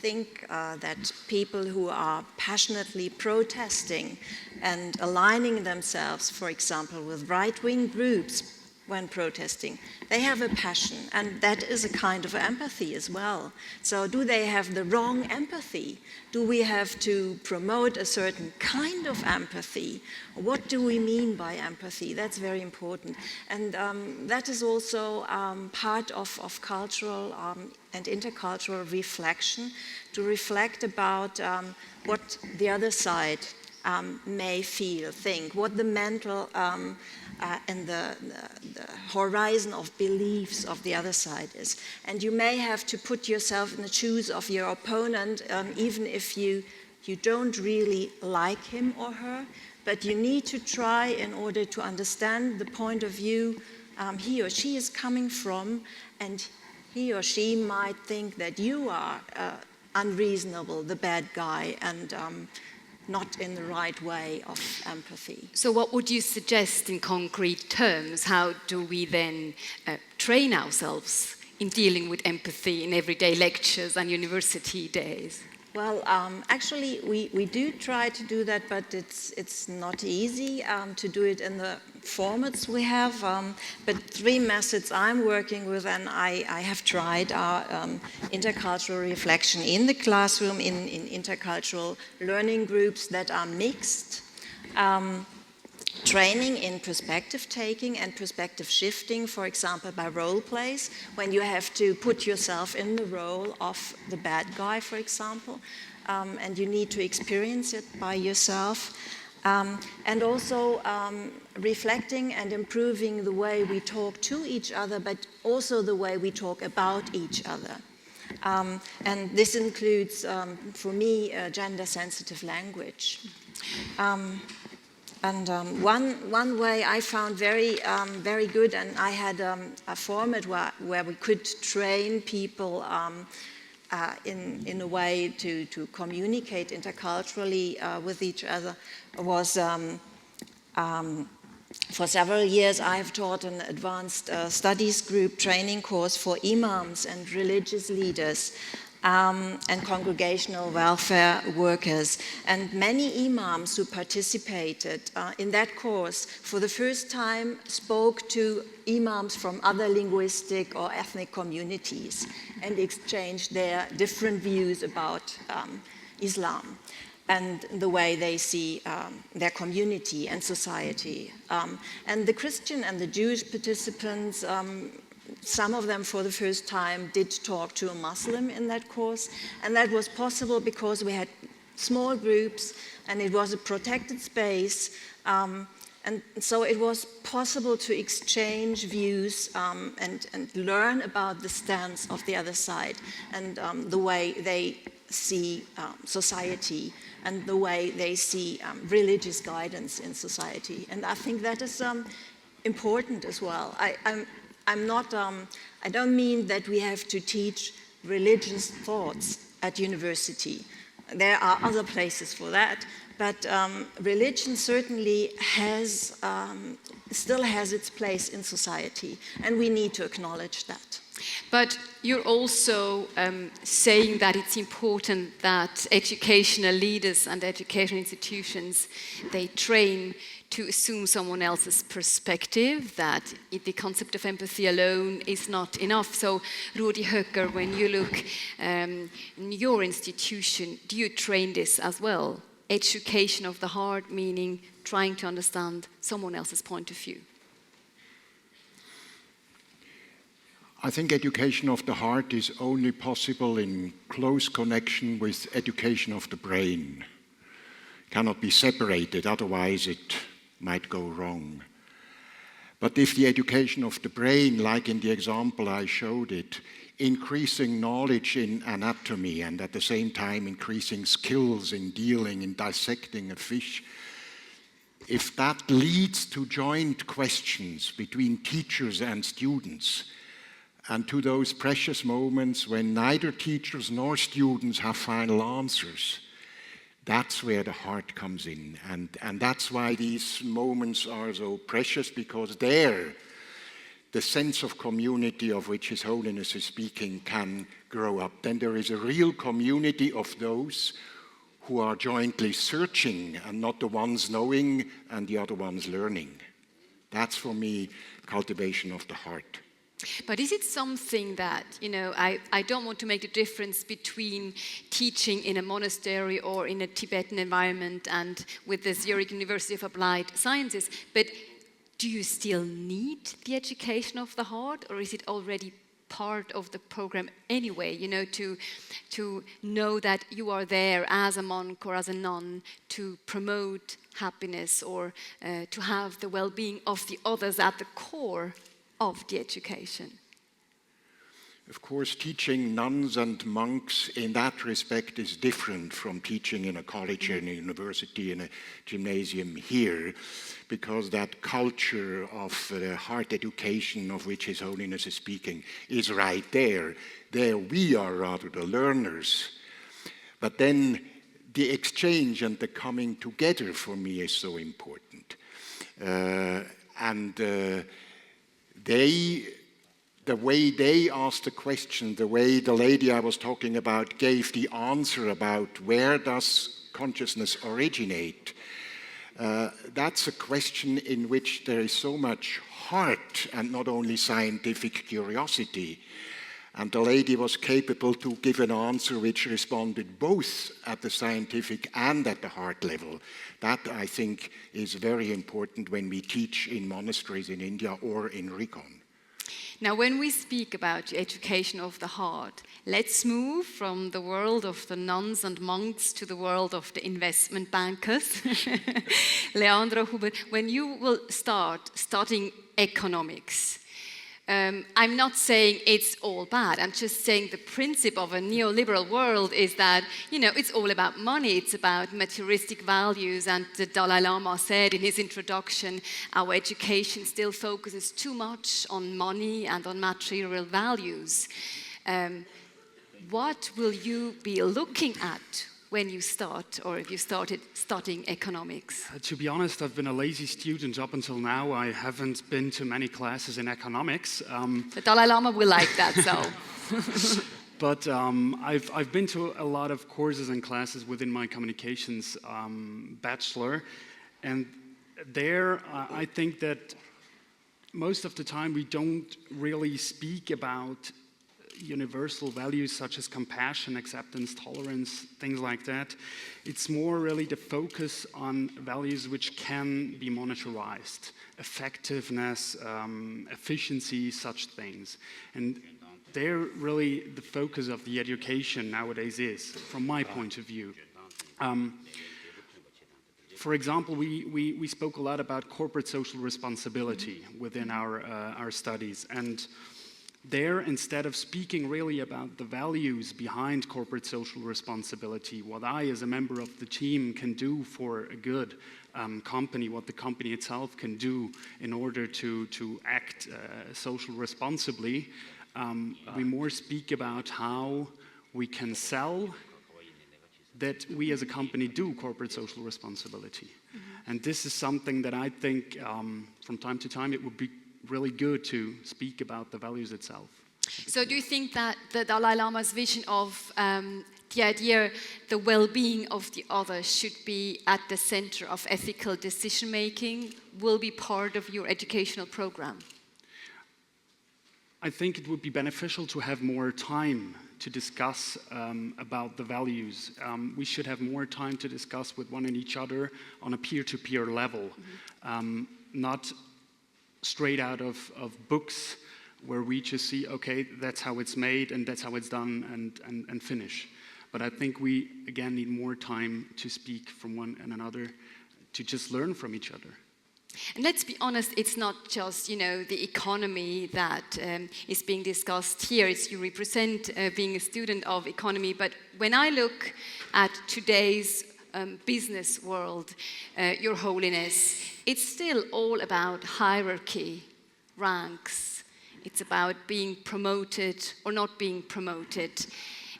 think that people who are passionately protesting and aligning themselves, for example, with right-wing groups when protesting, they have a passion, and that is a kind of empathy as well. So do they have the wrong empathy? Do we have to promote a certain kind of empathy? What do we mean by empathy? That's very important. And that is also part of cultural and intercultural reflection, to reflect about what the other side may feel, think, what the mental and the horizon of beliefs of the other side is. And you may have to put yourself in the shoes of your opponent, even if you don't really like him or her, but you need to try in order to understand the point of view he or she is coming from, and he or she might think that you are unreasonable, the bad guy, and not in the right way of empathy. So what would you suggest in concrete terms? How do we then train ourselves in dealing with empathy in everyday lectures and university days? Well, actually, we do try to do that, but it's not easy to do it in the formats we have. But 3 methods I'm working with, and I have tried, are intercultural reflection in the classroom, in intercultural learning groups that are mixed, training in perspective taking and perspective shifting, for example, by role plays, when you have to put yourself in the role of the bad guy, for example, and you need to experience it by yourself. And also reflecting and improving the way we talk to each other, but also the way we talk about each other. And this includes, for me, gender-sensitive language. And one way I found very good, and I had a format where we could train people in a way to communicate interculturally with each other, was for several years I have taught an advanced studies group training course for imams and religious leaders and congregational welfare workers. And many imams who participated in that course for the first time spoke to imams from other linguistic or ethnic communities and exchanged their different views about Islam and the way they see their community and society. And the Christian and the Jewish participants, some of them for the first time did talk to a Muslim in that course, and that was possible because we had small groups and it was a protected space, and so it was possible to exchange views and learn about the stance of the other side and the way they see society and the way they see religious guidance in society. And I think that is important as well. I'm not, I don't mean that we have to teach religious thoughts at university. there are other places for that, but religion certainly still has its place in society, and we need to acknowledge that. But you're also saying that it's important that educational leaders and educational institutions, they train to assume someone else's perspective, that the concept of empathy alone is not enough. So, Rudi Höcker, when you look in your institution, do you train this as well? Education of the heart, meaning trying to understand someone else's point of view. I think education of the heart is only possible in close connection with education of the brain. Cannot be separated, otherwise it might go wrong. But if the education of the brain, like in the example I showed it, increasing knowledge in anatomy and at the same time increasing skills in dealing, in dissecting a fish, if that leads to joint questions between teachers and students, and to those precious moments when neither teachers nor students have final answers, that's where the heart comes in. And that's why these moments are so precious, because there, the sense of community of which His Holiness is speaking can grow up. Then there is a real community of those who are jointly searching and not the ones knowing and the other ones learning. That's, for me, cultivation of the heart. But is it something that, I don't want to make the difference between teaching in a monastery or in a Tibetan environment and with the Zurich University of Applied Sciences, but do you still need the education of the heart, or is it already part of the program anyway, to know that you are there as a monk or as a nun to promote happiness or to have the well-being of the others at the core of the education? Of course, teaching nuns and monks in that respect is different from teaching in a college, in a university, in a gymnasium here, because that culture of heart education of which His Holiness is speaking is right there. There we are rather the learners. But then the exchange and the coming together for me is so important. The way they asked the question, the way the lady I was talking about gave the answer about where does consciousness originate, that's a question in which there is so much heart and not only scientific curiosity. And the lady was capable to give an answer which responded both at the scientific and at the heart level. That, I think, is very important when we teach in monasteries in India or in Recon. Now, when we speak about education of the heart, let's move from the world of the nuns and monks to the world of the investment bankers. Leandro Hubert, when you will start studying economics, I'm not saying it's all bad. I'm just saying the principle of a neoliberal world is that, it's all about money. It's about materialistic values. And the Dalai Lama said in his introduction, our education still focuses too much on money and on material values. What will you be looking at when you start, or if you started studying economics? To be honest, I've been a lazy student up until now. I haven't been to many classes in economics. The Dalai Lama will like that, so. But I've been to a lot of courses and classes within my communications bachelor, and there I think that most of the time we don't really speak about universal values such as compassion, acceptance, tolerance, things like that. It's more really the focus on values which can be monetarized, effectiveness, efficiency, such things. And they're really the focus of the education nowadays is, from my point of view. For example, we spoke a lot about corporate social responsibility within our studies, and there, instead of speaking really about the values behind corporate social responsibility, what I, as a member of the team, can do for a good company, what the company itself can do in order to act social responsibly, we more speak about how we can sell that we as a company do corporate social responsibility. And this is something that I think from time to time it would be really good to speak about the values itself. So do you think that the Dalai Lama's vision of the idea, the well-being of the other should be at the center of ethical decision-making, will be part of your educational program? I think it would be beneficial to have more time to discuss about the values. We should have more time to discuss with one and each other on a peer-to-peer level, not straight out of books where we just see, okay, that's how it's made and that's how it's done and finish. But I think we, again, need more time to speak from one and another, to just learn from each other. And let's be honest, it's not just, the economy that is being discussed here. It's you represent being a student of economy. But when I look at today's business world, Your Holiness, it's still all about hierarchy, ranks. It's about being promoted or not being promoted.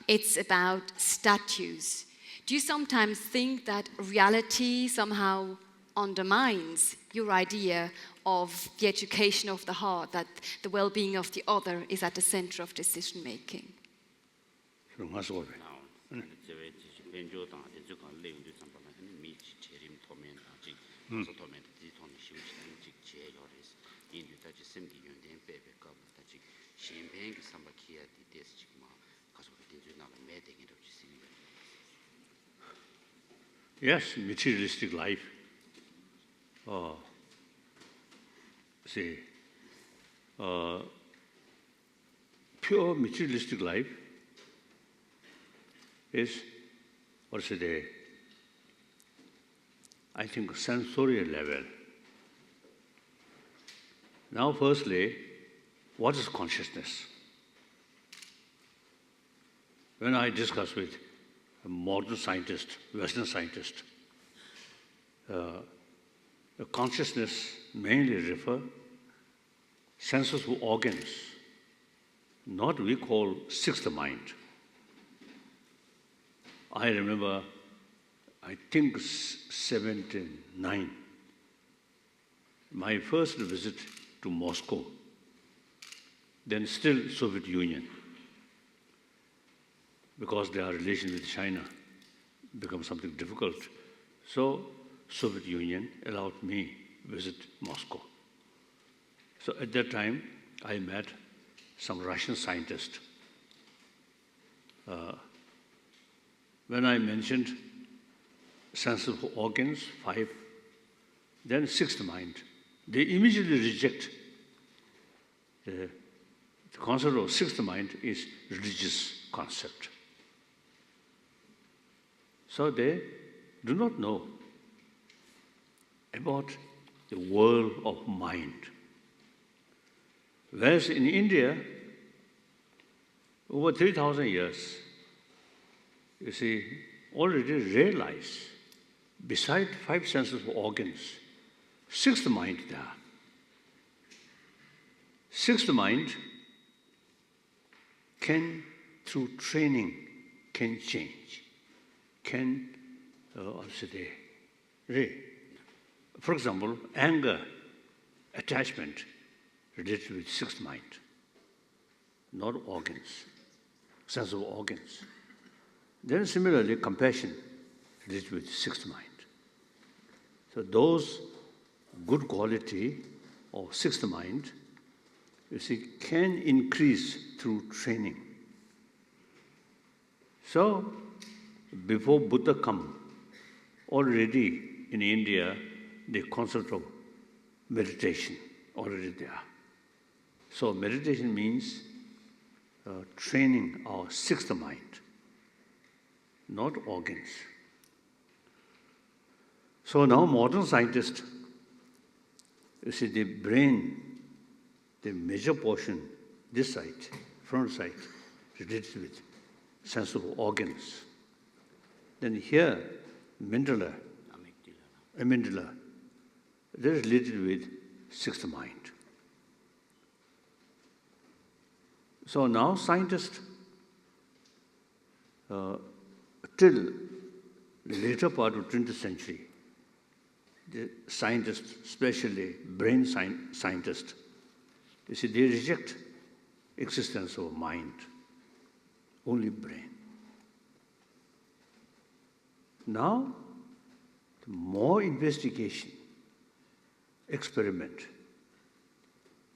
It's about statues. Do you sometimes think that reality somehow undermines your idea of the education of the heart, that the well-being of the other is at the center of decision-making? Yes, materialistic life. Pure materialistic life is, I think, sensorial level. Now, firstly, what is consciousness? When I discuss with a modern scientist, Western scientist, consciousness mainly refer senses of organs, not we call sixth mind. I remember, I think 79, my first visit to Moscow, then still Soviet Union, because their relation with China become something difficult. So Soviet Union allowed me to visit Moscow. So at that time, I met some Russian scientists. When I mentioned sense of organs, 5, then sixth mind, they immediately reject the concept of sixth mind is religious concept. So they do not know about the world of mind. Whereas in India, over 3,000 years, you see, already realized, beside 5 senses of organs, sixth mind there. Sixth mind can, through training, can change, can, for example, anger, attachment, related with sixth mind, not organs, sense of organs. Then similarly, compassion, related with sixth mind. So those good quality of sixth mind, you see, can increase through training. So, before Buddha come, already in India, the concept of meditation already there. So meditation means training our sixth mind, not organs. So now modern scientists, you see, the brain, the major portion, this side, front side, related with sense of organs. Then here, amygdala, that is related with sixth mind. So now scientists till later part of 20th century, the scientists, especially brain scientists, you see, they reject existence of mind, only brain. Now, more investigation, experiment.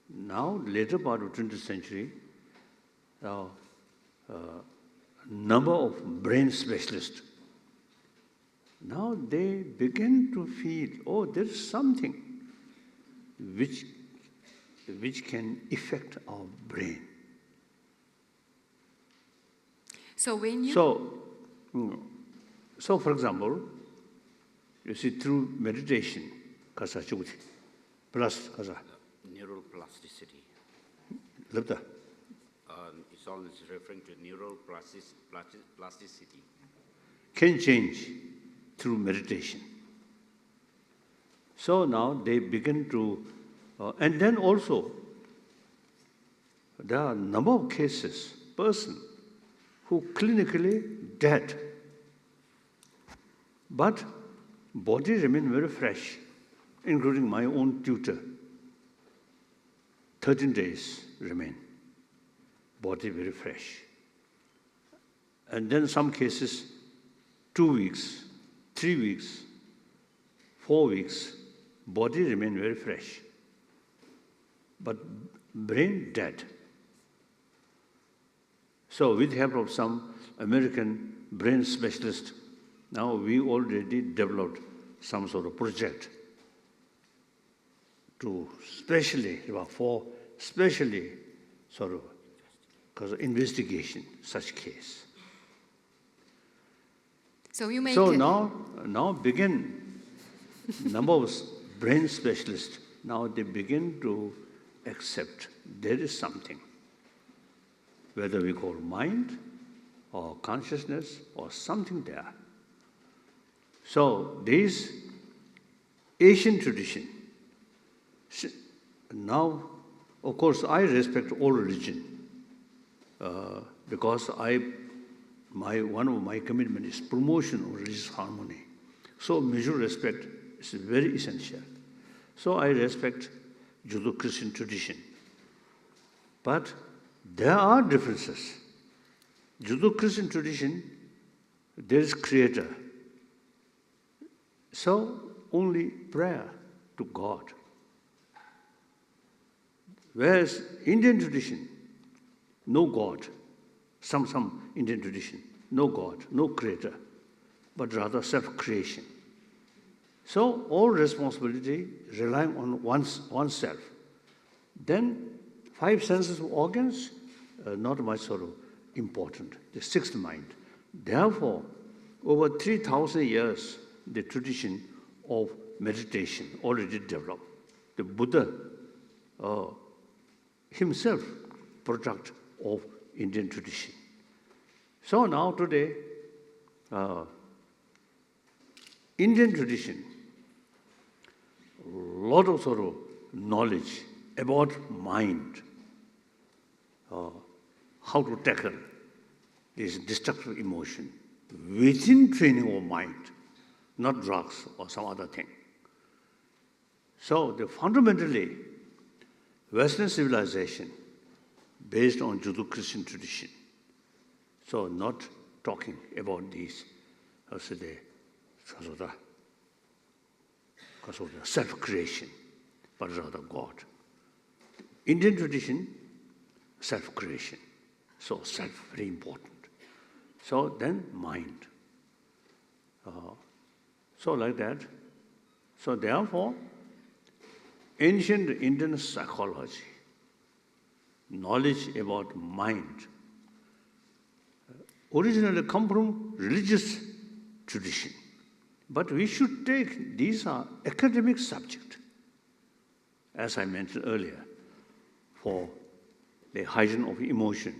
Now, later part of 20th century, number of brain specialists, now they begin to feel, oh, there is something which can affect our brain. So when you... So for example, you see through meditation, plus Neural plasticity. Labda. It's always referring to neural plasticity. Can change through meditation. So now they begin to, and then also, there are a number of cases, person who clinically dead, but body remain very fresh, including my own tutor. 13 days remain, body very fresh. And then some cases, 2 weeks, 3 weeks, 4 weeks, body remain very fresh, but brain dead. So with the help of some American brain specialist, now we already developed some sort of project to specially sort of because of investigation such case. So you make So now begin number of brain specialists, now they begin to accept there is something, whether we call mind or consciousness or something there. So this Asian tradition, now of course I respect all religion because one of my commitment is promotion of religious harmony. So mutual respect is very essential. So I respect Judeo-Christian tradition. But there are differences. Judeo-Christian tradition, there is creator. So only prayer to God. Whereas Indian tradition, no God. Some Indian tradition, no God, no creator, but rather self-creation. So all responsibility relying on oneself. Then 5 senses of organs, not much sort of important. The 6th mind. Therefore, over 3,000 years, the tradition of meditation already developed. The Buddha himself, product of Indian tradition. So now today, Indian tradition, a lot of sort of knowledge about mind, how to tackle this destructive emotion within training of mind, not drugs or some other thing. So the fundamentally, Western civilization based on Judeo-Christian tradition. So not talking about these, because of the self-creation, but rather God. Indian tradition, self-creation. So self, very important. So then mind. So like that. So therefore, ancient Indian psychology, knowledge about mind, originally come from religious tradition. But we should take, these are academic subjects, as I mentioned earlier, for the hygiene of emotion.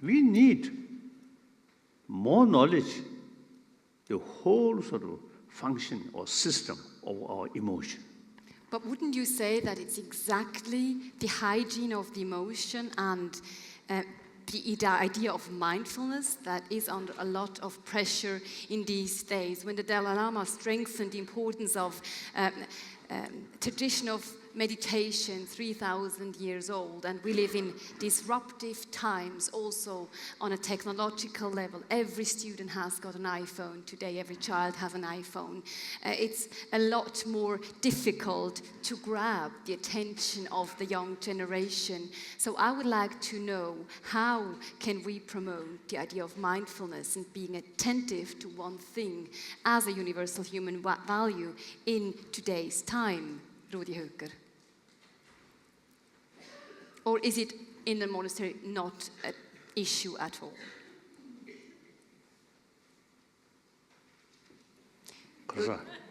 We need more knowledge, the whole sort of function or system of our emotion. But wouldn't you say that it's exactly the hygiene of the emotion and the idea of mindfulness that is under a lot of pressure in these days. When the Dalai Lama strengthened the importance of tradition of meditation, 3,000 years old, and we live in disruptive times also on a technological level. Every student has got an iPhone today, every child has an iPhone. It's a lot more difficult to grab the attention of the young generation. So I would like to know, how can we promote the idea of mindfulness and being attentive to one thing as a universal human value in today's time? Rudi Höker. Or is it in the monastery not an issue at all?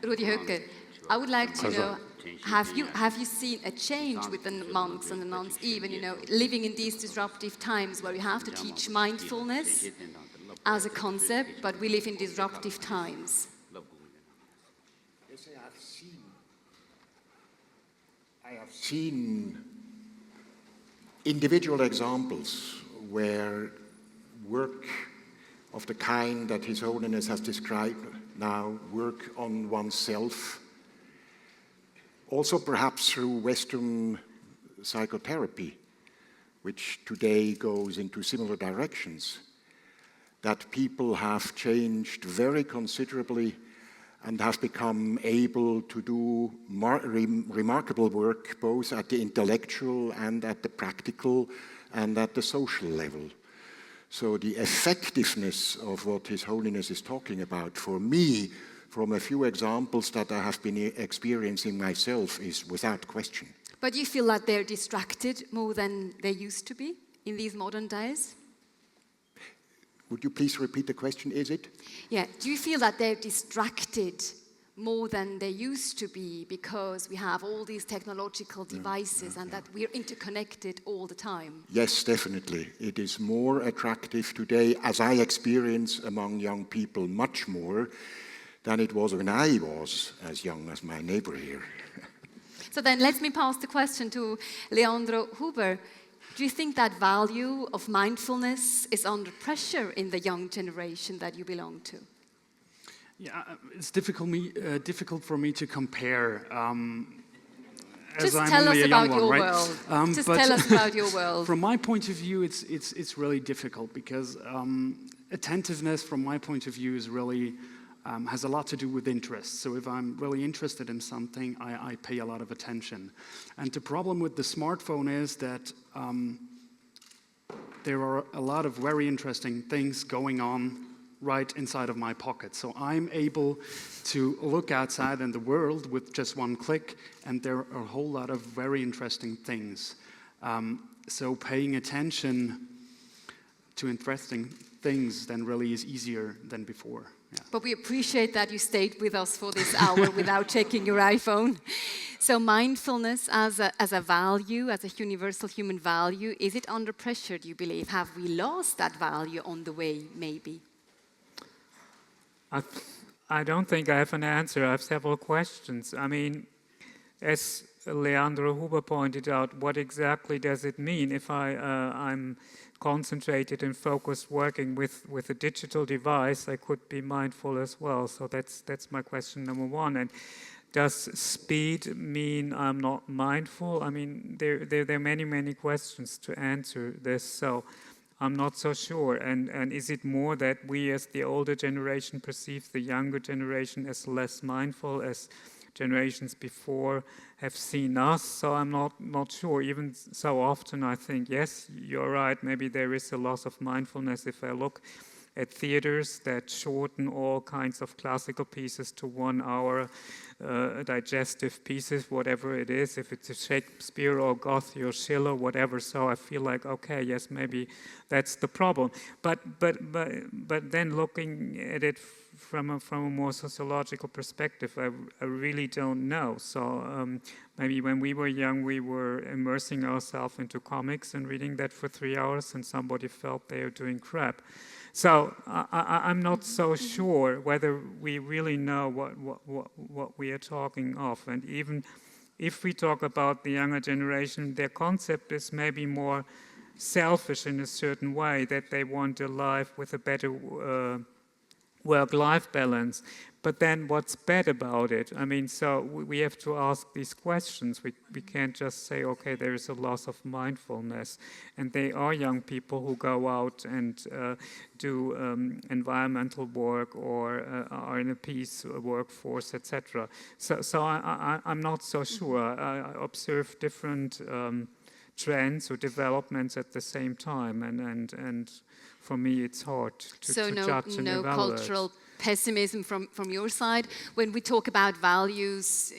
Rudi Höker, I would like to know, have you seen a change with the monks and the nuns, even, living in these disruptive times where we have to teach mindfulness as a concept, but we live in disruptive times? I have seen individual examples where work of the kind that His Holiness has described now, work on oneself, also perhaps through Western psychotherapy, which today goes into similar directions, that people have changed very considerably and have become able to do remarkable work both at the intellectual and at the practical and at the social level. So the effectiveness of what His Holiness is talking about, for me, from a few examples that I have been experiencing myself, is without question. But you feel that they're distracted more than they used to be in these modern days? Would you please repeat the question, is it? Yeah, do you feel that they're distracted more than they used to be because we have all these technological devices and that we're interconnected all the time? Yes, definitely. It is more attractive today, as I experience among young people, much more than it was when I was as young as my neighbor here. So then let me pass the question to Leandro Huber. Do you think that value of mindfulness is under pressure in the young generation that you belong to? Yeah, it's difficult for me to compare. Just tell us about your world. Just tell us about your world. From my point of view, it's really difficult because attentiveness, from my point of view, is really has a lot to do with interest. So if I'm really interested in something, I pay a lot of attention. And the problem with the smartphone is that there are a lot of very interesting things going on right inside of my pocket. So I'm able to look outside in the world with just one click, and there are a whole lot of very interesting things. So paying attention to interesting things then really is easier than before. Yeah. But we appreciate that you stayed with us for this hour without checking your iPhone. So mindfulness as a value, as a universal human value, is it under pressure, do you believe? Have we lost that value on the way, maybe? I don't think I have an answer. I have several questions. I mean, as Leandro Huber pointed out, what exactly does it mean if I'm concentrated and focused working with a digital device? I could be mindful as well. So that's my question number one. And does speed mean I'm not mindful? I mean, there are many questions to answer this. So I'm not so sure. And is it more that we as the older generation perceive the younger generation as less mindful, as generations before have seen us? So I'm not sure. Even so often I think, yes, you're right, maybe there is a loss of mindfulness if I look at theaters that shorten all kinds of classical pieces to 1 hour, digestive pieces, whatever it is, if it's a Shakespeare or Goethe or Schiller, whatever. So I feel like, okay, yes, maybe that's the problem. But then looking at it from a more sociological perspective, I really don't know. So maybe when we were young, we were immersing ourselves into comics and reading that for 3 hours, and somebody felt they were doing crap. So I'm not so sure whether we really know what we are talking of. And even if we talk about the younger generation, their concept is maybe more selfish in a certain way, that they want a life with a better work-life balance. But then what's bad about it? I mean, so we have to ask these questions. We can't just say, okay, there is a loss of mindfulness. And they are young people who go out and do environmental work or are in a peace workforce, etc. So I'm not so sure. I observe different trends or developments at the same time, and for me it's hard to judge and no evaluate. Cultural pessimism from your side when we talk about values,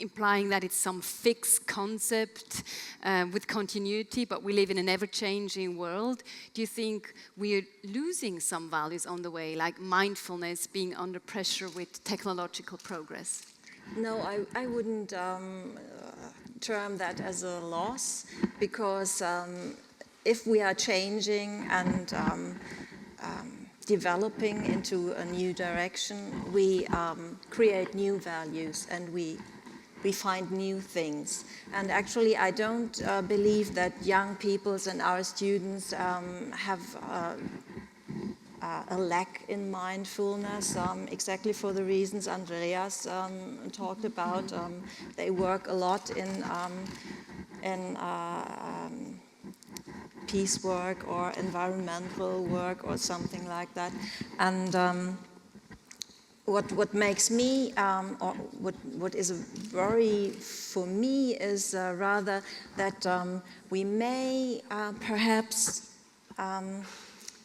implying that it's some fixed concept with continuity, but we live in an ever-changing world. Do you think we're losing some values on the way, like mindfulness being under pressure with technological progress? No, I wouldn't term that as a loss, because if we are changing and developing into a new direction, we create new values and we find new things. And actually, I don't believe that young peoples and our students have a lack in mindfulness, exactly for the reasons Andreas talked about. They work a lot in peace work or environmental work or something like that. And what makes me, or what is a worry for me is rather that we may perhaps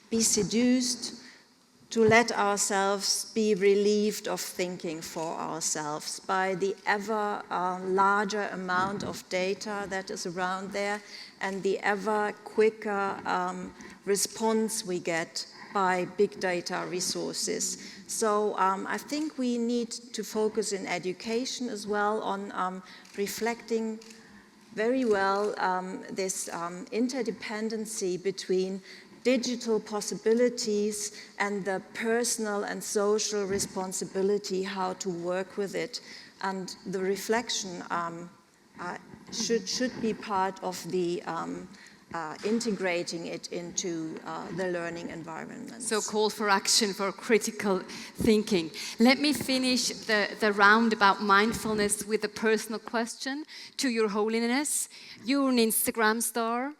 be seduced to let ourselves be relieved of thinking for ourselves by the ever larger amount of data that is around there and the ever quicker response we get by big data resources. So I think we need to focus in education as well on reflecting very well this interdependency between digital possibilities and the personal and social responsibility, how to work with it. And the reflection should be part of the integrating it into the learning environment. So call for action for critical thinking. Let me finish the round about mindfulness with a personal question to Your Holiness. You're an Instagram star.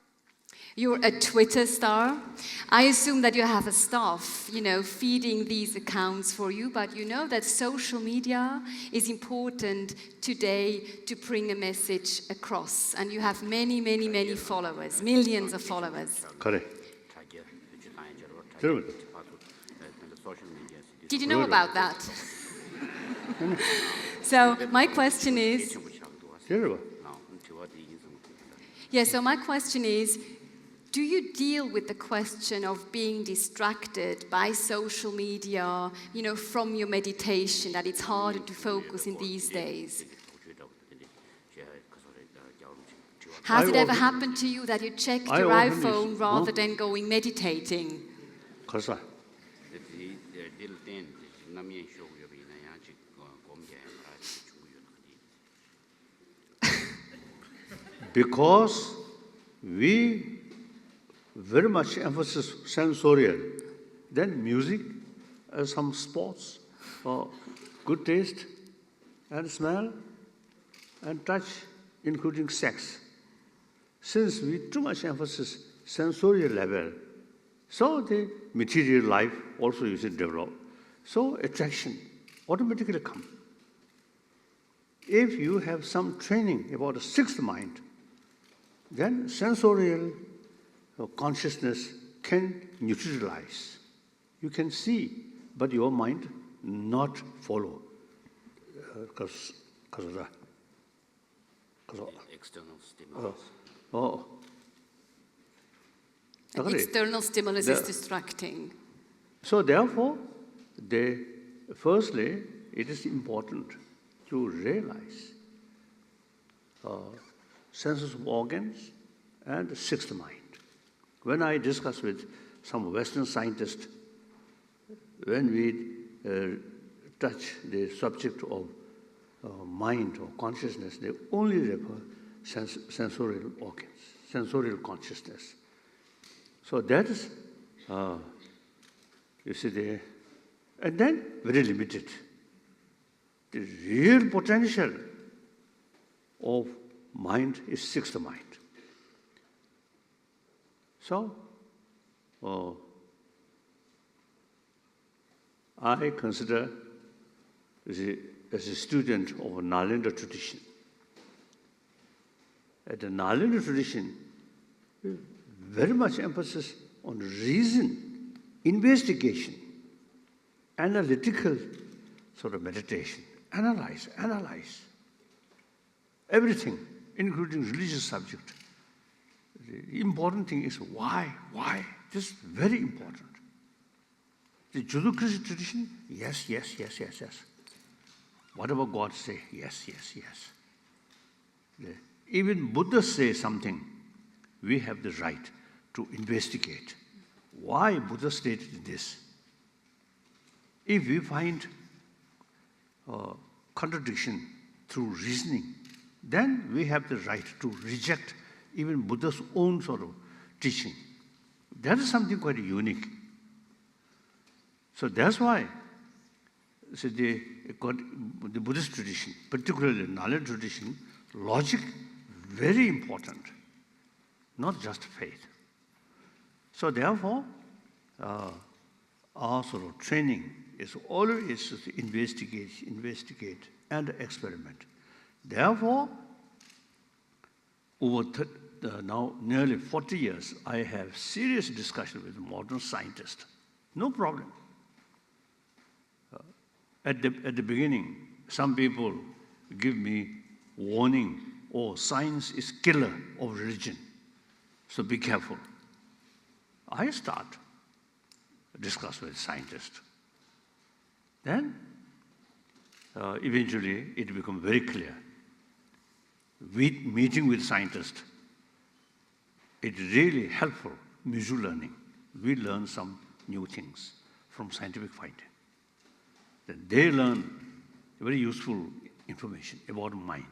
You're a Twitter star. I assume that you have a staff, feeding these accounts for you, but you know that social media is important today to bring a message across. And you have many, many, many followers, millions of followers. Correct. Did you know about that? So my question is... Yeah, so my question is, do you deal with the question of being distracted by social media, from your meditation, that it's harder to focus in these days? Has it ever happened to you that you checked your iPhone rather than going meditating? Because we very much emphasis sensorial, then music, some sports, good taste and smell and touch, including sex. Since we too much emphasis sensorial level, so the material life also you should develop. So attraction automatically comes. If you have some training about the sixth mind, then sensorial consciousness can neutralize. You can see, but your mind not follow. Because of that. External stimulus. External stimulus is distracting. So therefore, firstly, it is important to realize senses of organs and the sixth mind. When I discuss with some Western scientists, when we touch the subject of mind or consciousness, they only refer sensorial organs, sensorial consciousness. So that is, you see, and then very limited. The real potential of mind is sixth mind. So, I consider as a student of Nalanda tradition. At the Nalanda tradition, very much emphasis on reason, investigation, analytical sort of meditation. Analyze. Everything, including religious subject. The important thing is why. This is very important. The Judeo-Christian tradition, yes. Whatever God say, yes. Even Buddha say something, we have the right to investigate. Why Buddha stated this? If we find contradiction through reasoning, then we have the right to reject even Buddha's own sort of teaching. That is something quite unique. So that's why the Buddhist tradition, particularly the Nalanda tradition, logic, very important, not just faith. So therefore, our sort of training is always to investigate and experiment. Therefore, over now nearly 40 years, I have serious discussion with modern scientists. No problem. At the beginning, some people give me warning, science is killer of religion, so be careful. I start discuss with scientists. Then, eventually, it becomes very clear. Meeting with scientists, it's really helpful, mutual learning. We learn some new things from scientific finding. Then they learn very useful information about mind.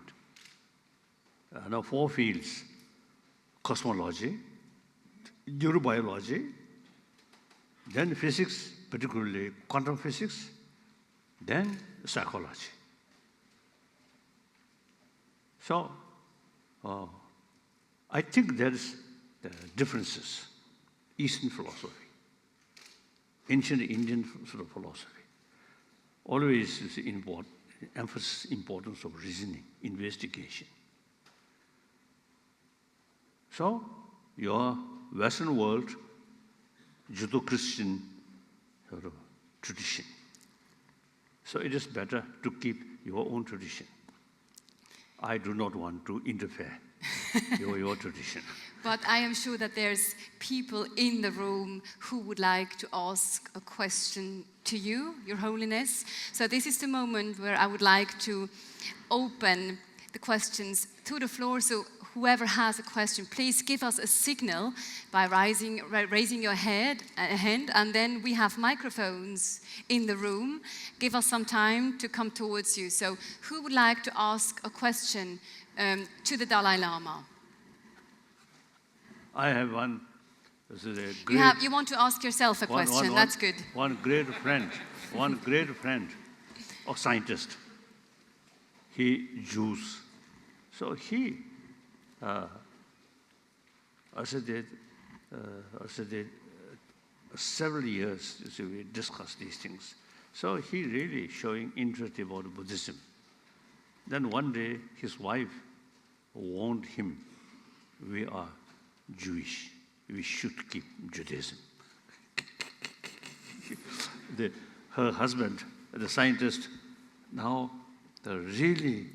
Now, 4 fields: cosmology, neurobiology, then physics, particularly quantum physics, then psychology. So, I think there is the differences. Eastern philosophy, ancient Indian sort of philosophy, always is emphasis importance of reasoning, investigation. So, your Western world, Judeo-Christian sort of tradition. So it is better to keep your own tradition. I do not want to interfere your tradition. But I am sure that there's people in the room who would like to ask a question to you, Your Holiness. So this is the moment where I would like to open the questions to the floor. So whoever has a question, please give us a signal by raising your hand, and then we have microphones in the room. Give us some time to come towards you. So who would like to ask a question to the Dalai Lama? I have one. This is a great, you want to ask yourself a question. That's good. One great friend of scientist. He Jews. So he, several years we discussed these things. So he really showing interest about Buddhism. Then one day his wife warned him, we are Jewish, we should keep Judaism. Her husband, the scientist, now they really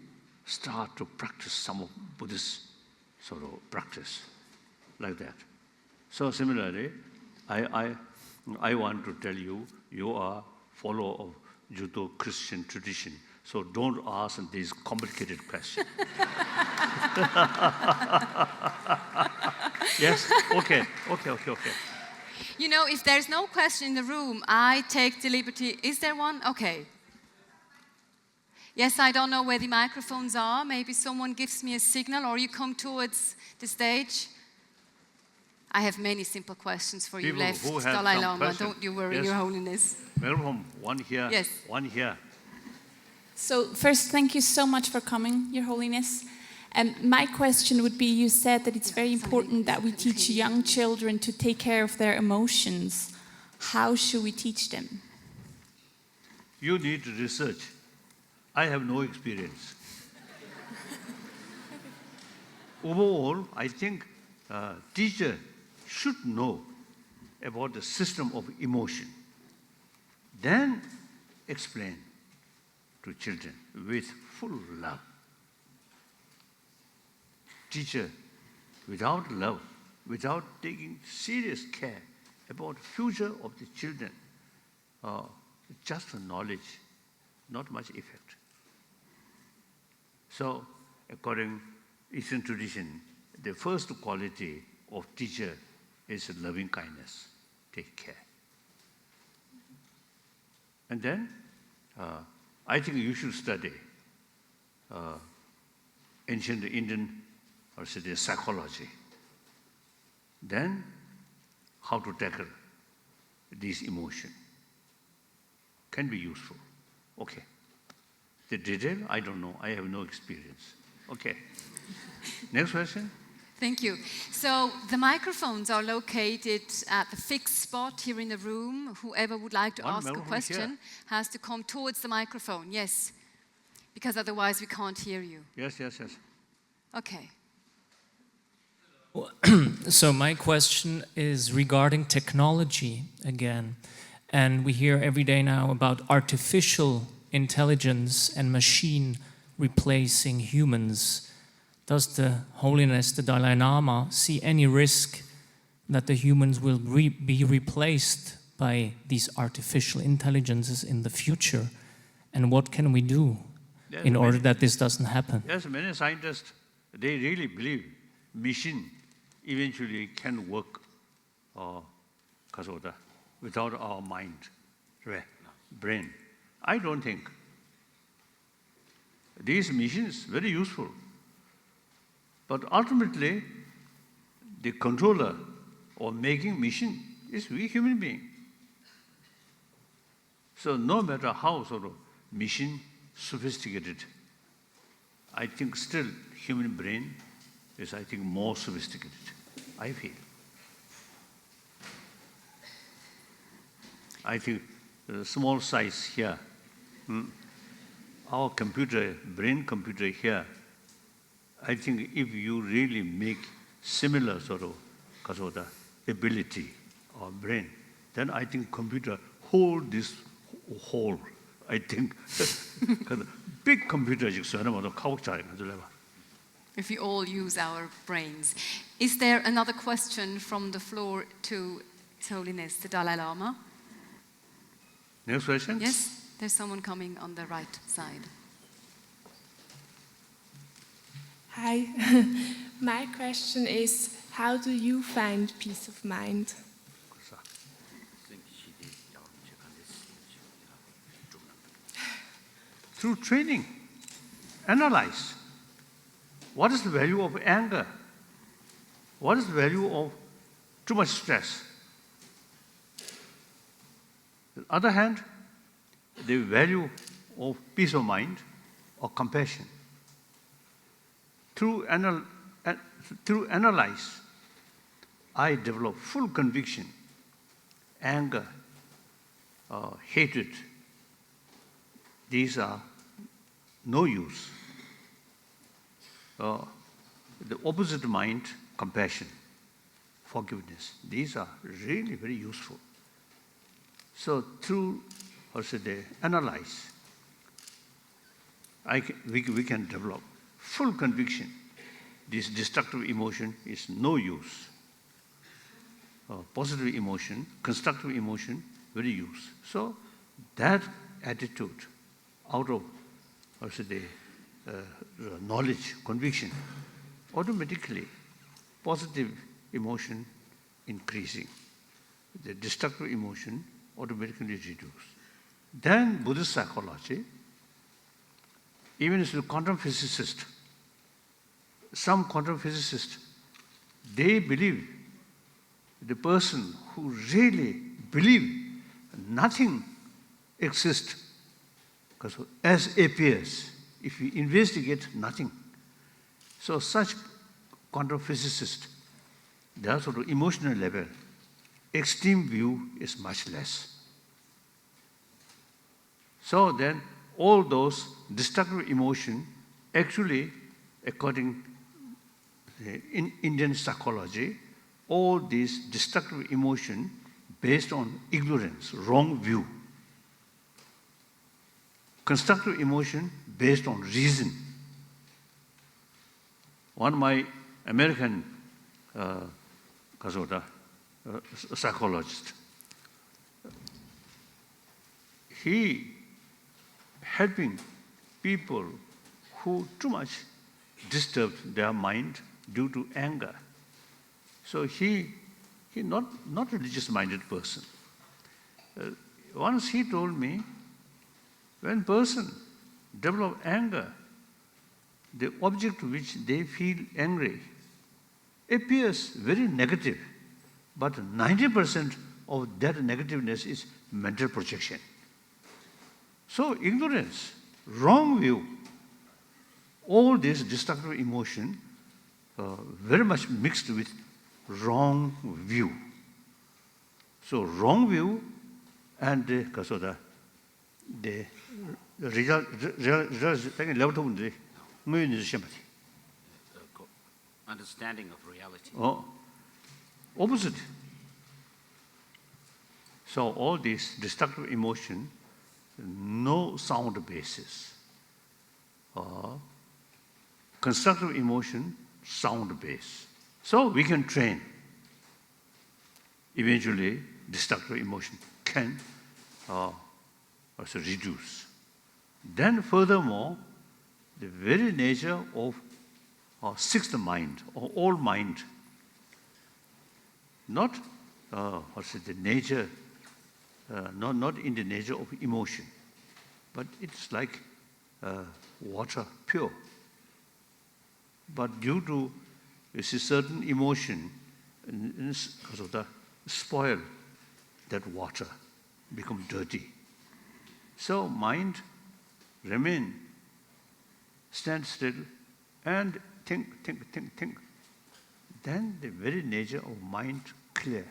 start to practice some of Buddhist sort of practice, like that. So similarly, I want to tell you, you are follower of Judeo-Christian tradition, so don't ask these complicated questions. Yes? Okay. You know, if there's no question in the room, I take the liberty. Is there one? Okay. Yes, I don't know where the microphones are. Maybe someone gives me a signal or you come towards the stage. I have many simple questions for you People left, who have Dalai some Lama. question. Don't you worry, Yes. Your Holiness. Welcome, one here, Yes. one here. So first, thank you so much for coming, Your Holiness. My question would be, you said that it's very important that we teach young children to take care of their emotions. How should we teach them? You need to research. I have no experience. Overall, I think teacher should know about the system of emotion. Then explain to children with full love. Teacher, without love, without taking serious care about future of the children, just knowledge, not much effect. So, according to Eastern tradition, the first quality of teacher is loving kindness, take care. And then, I think you should study ancient Indian or say psychology. Then, how to tackle this emotion can be useful. Okay. The detail, I don't know. I have no experience. Okay. Next question. Thank you. So the microphones are located at the fixed spot here in the room. Whoever would like to One ask a microphone question here. has to come towards the microphone. Yes. Because otherwise we can't hear you. Yes. Okay. So my question is regarding technology again. And we hear every day now about artificial intelligence and machine replacing humans. Does the Holiness, the Dalai Lama, see any risk that the humans will be replaced by these artificial intelligences in the future? And what can we do in order that this doesn't happen? Yes, many scientists, they really believe machine eventually can work without our mind, brain. I don't think. These machines very useful. But ultimately, the controller or making machine is we human being. So no matter how sort of machine sophisticated, I think still human brain is, I think, more sophisticated, I feel. I think the small size here, our computer, brain computer here, I think if you really make similar sort of ability or brain, then I think computer hold this whole. I think big computer If we all use our brains. Is there another question from the floor to His Holiness, the Dalai Lama? Next question? Yes, there's someone coming on the right side. Hi. My question is, how do you find peace of mind? Through training, analyze. What is the value of anger? What is the value of too much stress? On the other hand, the value of peace of mind or compassion. Through analyze, I develop full conviction, anger, hatred. These are no use. The opposite mind, compassion, forgiveness. These are really very useful. So through, analyze, we can develop full conviction. This destructive emotion is no use. Positive emotion, constructive emotion, very use. So that attitude, out of knowledge, conviction, automatically positive emotion increasing, the destructive emotion automatically reduced. Then Buddhist psychology, even as a quantum physicist, some quantum physicists, they believe the person who really believes nothing exists, because as appears, if you investigate nothing. So such quantum physicists, their sort of emotional level, extreme view is much less. So then all those destructive emotions, actually, according in Indian psychology, all these destructive emotions based on ignorance, wrong view. Constructive emotion based on reason. One of my American psychologist, he helping people who too much disturbed their mind due to anger. So he not religious-minded person. Once he told me, when person develop anger, the object to which they feel angry appears very negative, but 90% of that negativeness is mental projection. So ignorance, wrong view, all this destructive emotion very much mixed with wrong view. So wrong view and the result understanding of reality. Oh, opposite. So all these destructive emotion, no sound basis. Constructive emotion, sound base. So we can train. Eventually, destructive emotion can also reduce. Then furthermore, the very nature of our sixth mind, or all mind, not the nature, not in the nature of emotion, but it's like water, pure. But due to a certain emotion, spoil that water, become dirty. So mind remain, stand still, and think. Then the very nature of mind clear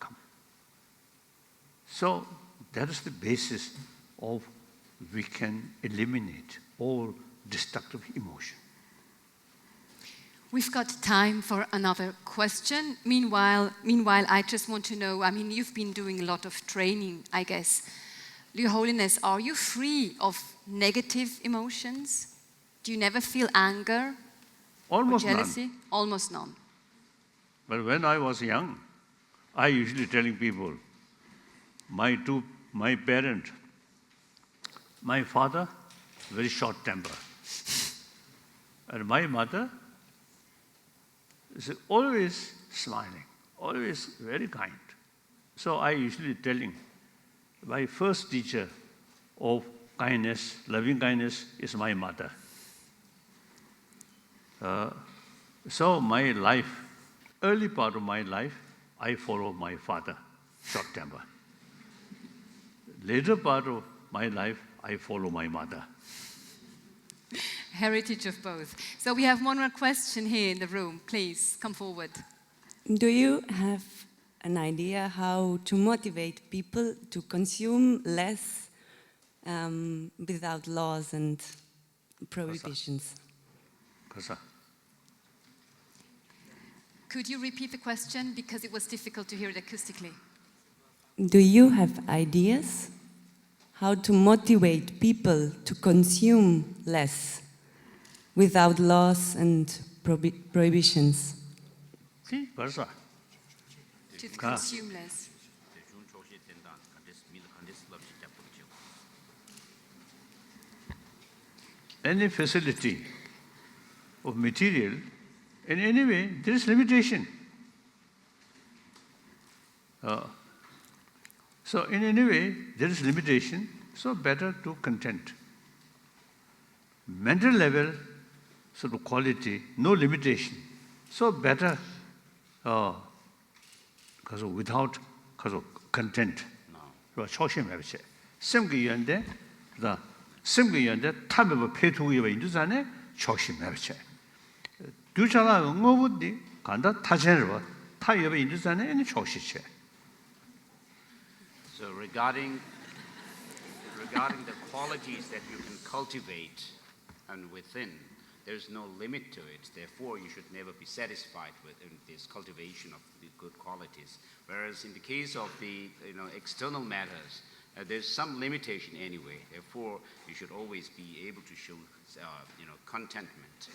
come. So that is the basis of we can eliminate all destructive emotion. We've got time for another question. Meanwhile, I just want to know, I mean, you've been doing a lot of training, I guess. Your Holiness, are you free of negative emotions? Do you never feel anger Almost or jealousy? none. Almost none. But when I was young, I usually telling people, my parent, my father, very short temper. And my mother is always smiling, always very kind. So I usually telling, my first teacher of kindness, loving kindness, is my mother. So my life, early part of my life, I follow my father, short temper. Later part of my life, I follow my mother. Heritage of both. So we have one more question here in the room. Please, come forward. Do you have an idea how to motivate people to consume less without laws and prohibitions? Could you repeat the question, because it was difficult to hear it acoustically? Do you have ideas how to motivate people to consume less without laws and prohibitions? To consume less. Any facility of material, in any way, there is limitation. So in any way, there is limitation, so better to content. Mental level, sort of quality, no limitation. So better 그래서 without 그래서 content. 그 초심해버체. 심기연데 그다 심기연데 탑에 페투위에 인도산에 초심해버체. 두차가 응어부디 간다 타제르바 타이에 인도산에 이 초시체. So regarding the qualities that you can cultivate and within, there's no limit to it. Therefore, you should never be satisfied with this cultivation of the good qualities. Whereas in the case of the external matters, there's some limitation anyway. Therefore, you should always be able to show contentment.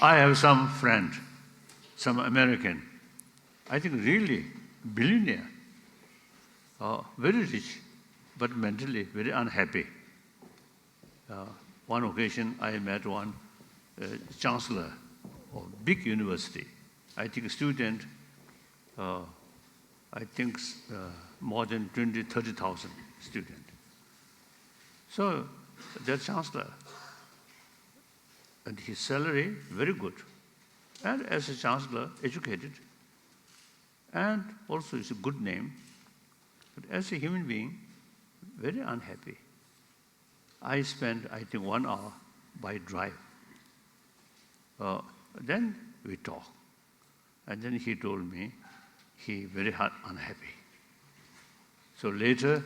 I have some friend, some American, I think really billionaire, very rich, but mentally very unhappy. One occasion I met one chancellor of a big university. I think student, more than 30,000 students. So that chancellor, and his salary very good. And as a chancellor, educated, and also it's a good name. But as a human being, very unhappy. I spent, 1 hour by drive. Then we talk. And then he told me he very unhappy. So later,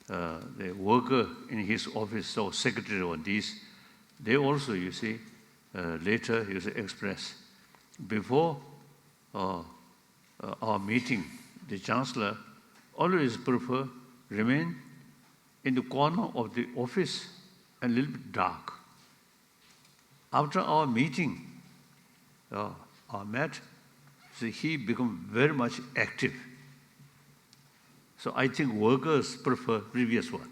the worker in his office, so secretary or this, they also, later express, before our meeting, the chancellor always prefer remain in the corner of the office and a little bit dark. After our meeting, our met, so he become very much active. So I think workers prefer previous one.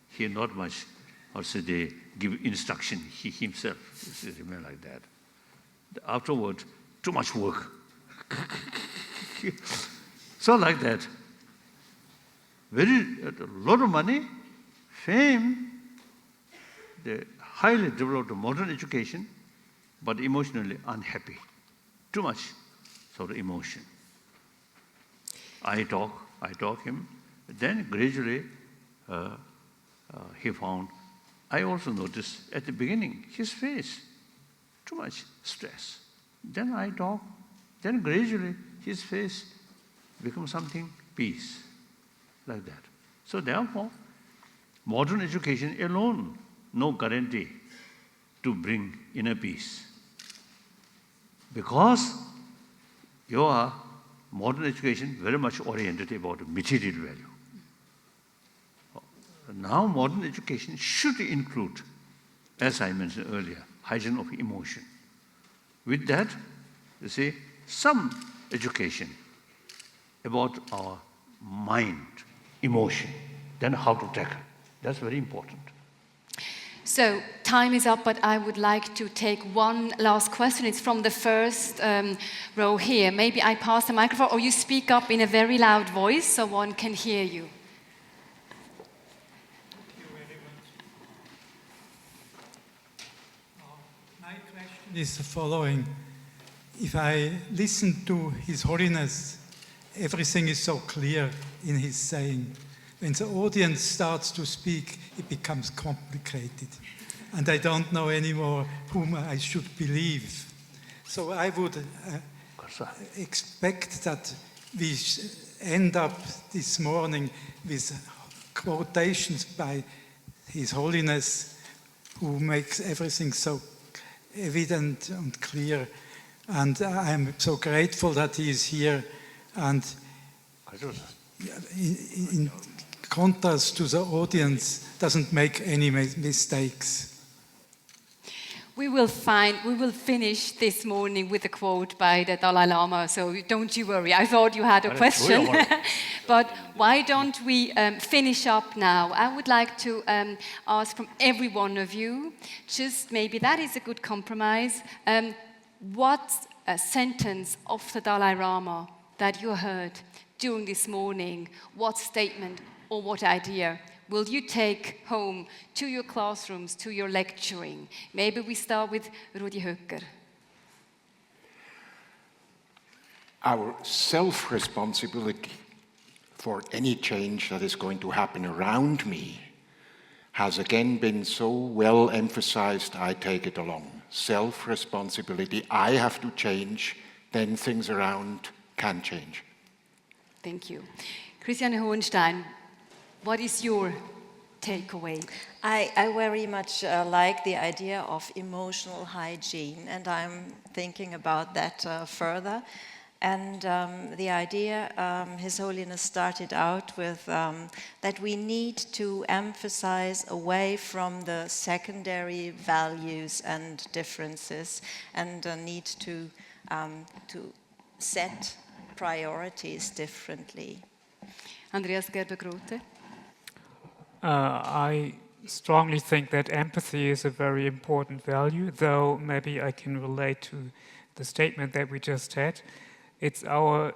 He not much, also they give instruction, he himself remain like that. Afterward, too much work. So like that. A lot of money, fame, the highly developed modern education, but emotionally unhappy. Too much sort of emotion. I talk him. Then gradually he found, I also noticed at the beginning, his face, too much stress. Then I talk, then gradually his face becomes something peace, like that. So therefore, modern education alone, no guarantee to bring inner peace. Because your modern education very much oriented about material value. Now modern education should include, as I mentioned earlier, hygiene of emotion. With that, some education about our mind, emotion, then how to tackle. That's very important. So time is up, but I would like to take one last question. It's from the first row here. Maybe I pass the microphone, or you speak up in a very loud voice so one can hear you. My question is the following. If I listen to His Holiness, everything is so clear in his saying. When the audience starts to speak, it becomes complicated. And I don't know anymore whom I should believe. So I would expect that we end up this morning with quotations by His Holiness, who makes everything so evident and clear. And I'm so grateful that he is here. And in contrast to the audience, doesn't make any mistakes. We will finish this morning with a quote by the Dalai Lama, so don't you worry. I thought you had a question. But why don't we finish up now? I would like to ask from every one of you, just maybe that is a good compromise, what sentence of the Dalai Lama that you heard during this morning, what statement or what idea will you take home to your classrooms, to your lecturing? Maybe we start with Rudi Höcker. our self-responsibility for any change that is going to happen around me has again been so well emphasized, I take it along. Self-responsibility, I have to change, then things around can change. Thank you. Christiane Hohenstein, what is your takeaway? I very much like the idea of emotional hygiene, and I'm thinking about that further. And the idea His Holiness started out with that we need to emphasize away from the secondary values and differences, and need to set priorities differently. Andreas Gerber-Grote? I strongly think that empathy is a very important value, though maybe I can relate to the statement that we just had. It's our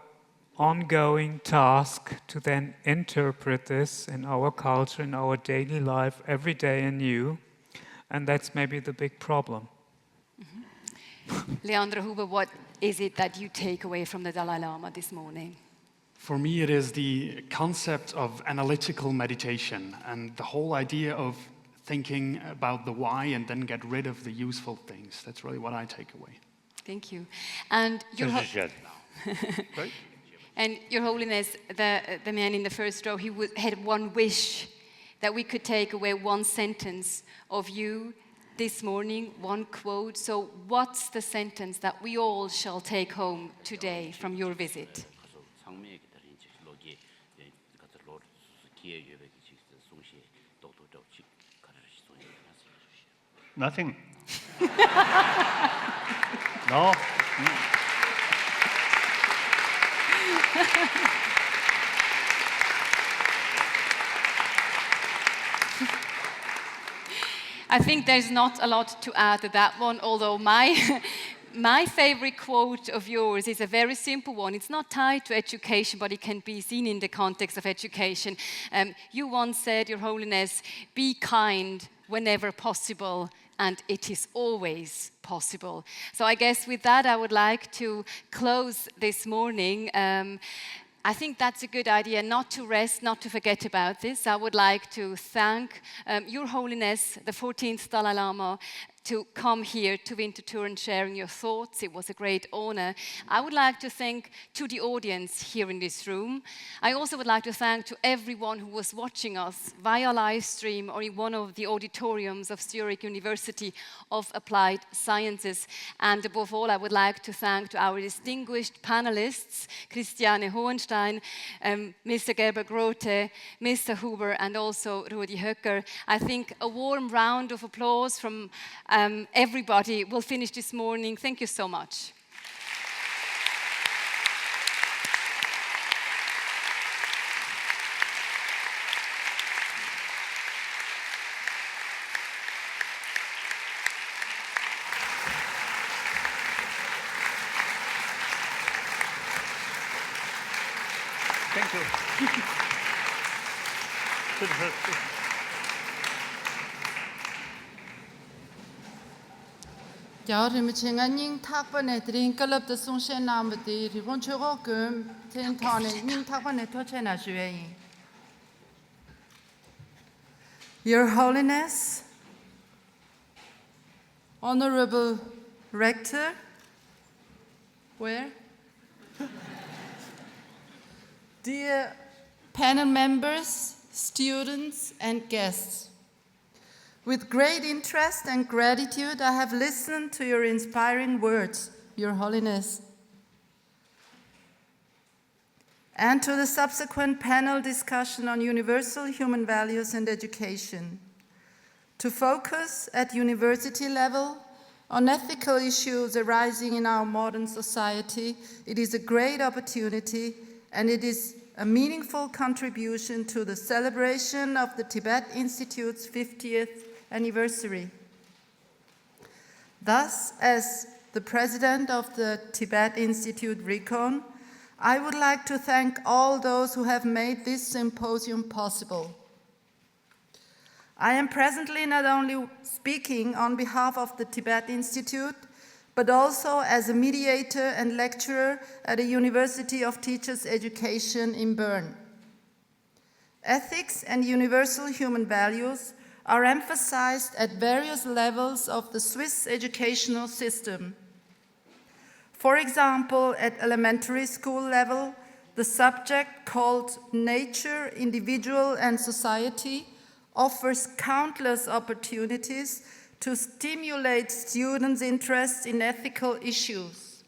ongoing task to then interpret this in our culture, in our daily life, every day anew, and that's maybe the big problem. Leandro Huber, what is it that you take away from the Dalai Lama this morning? For me, it is the concept of analytical meditation and the whole idea of thinking about the why and then get rid of the useful things. That's really what I take away. Thank you. And your and Your Holiness, the man in the first row, he had one wish that we could take away one sentence of you this morning, one quote. So what's the sentence that we all shall take home today from your visit? Nothing. No. I think there's not a lot to add to that one, although my favorite quote of yours is a very simple one. It's not tied to education, but it can be seen in the context of education. You once said, Your Holiness, be kind whenever possible, and it is always possible. So I guess with that, I would like to close this morning. I think that's a good idea, not to rest, not to forget about this. I would like to thank Your Holiness, the 14th Dalai Lama, to come here to Winterthur and sharing your thoughts. It was a great honor. I would like to thank to the audience here in this room. I also would like to thank to everyone who was watching us via live stream or in one of the auditoriums of Zurich University of Applied Sciences. And above all, I would like to thank to our distinguished panelists, Christiane Hohenstein, Mr. Gerber-Grote, Mr. Huber, and also Rudi Höcker. I think a warm round of applause from everybody will finish this morning. Thank you so much. Thank you. Ja, Rimachinganing Takpane, Drinkalab the Sunshan Namadi, Rivonchogum, Tintani, Ning Takpane Tochena Shui. Your Holiness, Honorable Rector, where? Dear panel members, students, and guests. With great interest and gratitude, I have listened to your inspiring words, Your Holiness, and to the subsequent panel discussion on universal human values and education. To focus at university level on ethical issues arising in our modern society, it is a great opportunity, and it is a meaningful contribution to the celebration of the Tibet Institute's 50th anniversary. Thus, as the president of the Tibet Institute, RICON, I would like to thank all those who have made this symposium possible. I am presently not only speaking on behalf of the Tibet Institute, but also as a mediator and lecturer at the University of Teachers Education in Bern. Ethics and universal human values are emphasized at various levels of the Swiss educational system. For example, at elementary school level, the subject called Nature, Individual and Society offers countless opportunities to stimulate students' interest in ethical issues.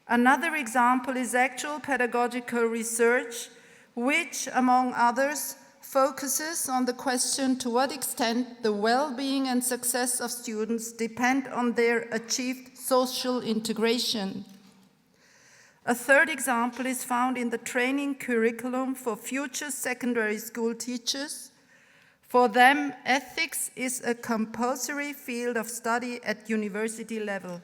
Another example is actual pedagogical research, which, among others, focuses on the question to what extent the well-being and success of students depend on their achieved social integration. A third example is found in the training curriculum for future secondary school teachers. For them, ethics is a compulsory field of study at university level.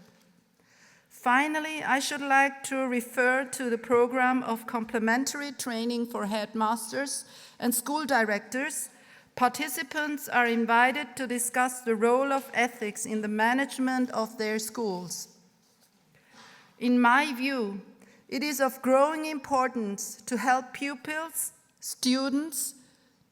Finally, I should like to refer to the program of complementary training for headmasters and school directors. Participants are invited to discuss the role of ethics in the management of their schools. In my view, it is of growing importance to help pupils, students,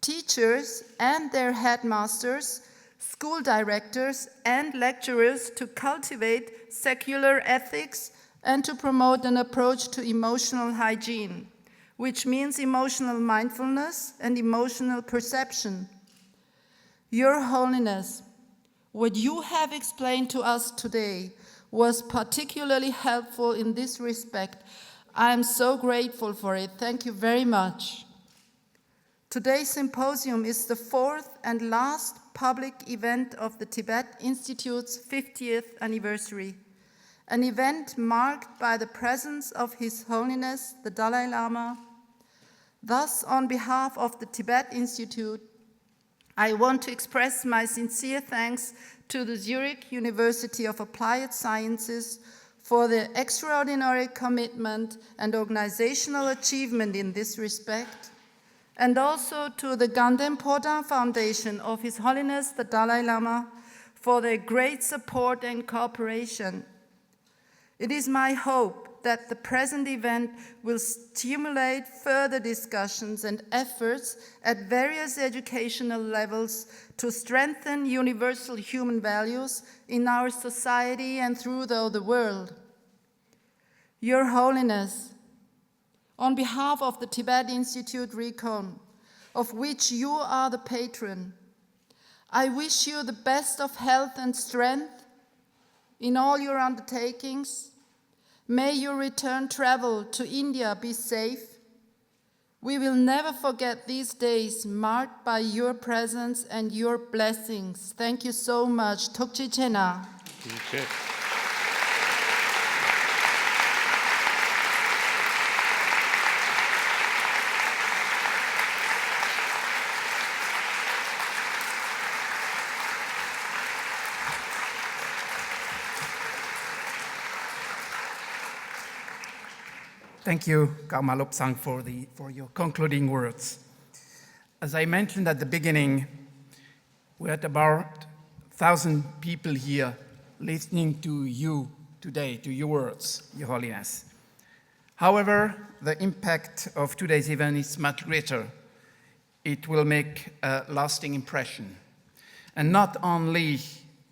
teachers and their headmasters, school directors and lecturers to cultivate secular ethics and to promote an approach to emotional hygiene, which means emotional mindfulness and emotional perception. Your Holiness, what you have explained to us today was particularly helpful in this respect. I am so grateful for it. Thank you very much. Today's symposium is the fourth and last public event of the Tibet Institute's 50th anniversary, an event marked by the presence of His Holiness the Dalai Lama. Thus, on behalf of the Tibet Institute, I want to express my sincere thanks to the Zurich University of Applied Sciences for their extraordinary commitment and organizational achievement in this respect, and also to the Ganden Podang Foundation of His Holiness the Dalai Lama for their great support and cooperation. It is my hope that the present event will stimulate further discussions and efforts at various educational levels to strengthen universal human values in our society and throughout the world. Your Holiness, on behalf of the Tibet Institute Recon, of which you are the patron, I wish you the best of health and strength in all your undertakings. May your return travel to India be safe. We will never forget these days marked by your presence and your blessings. Thank you so much. Tokchi Chena. Thank you, Kamalop Sang, for your concluding words. As I mentioned at the beginning, we had about 1,000 people here listening to you today, to your words, Your Holiness. However, the impact of today's event is much greater. It will make a lasting impression, and not only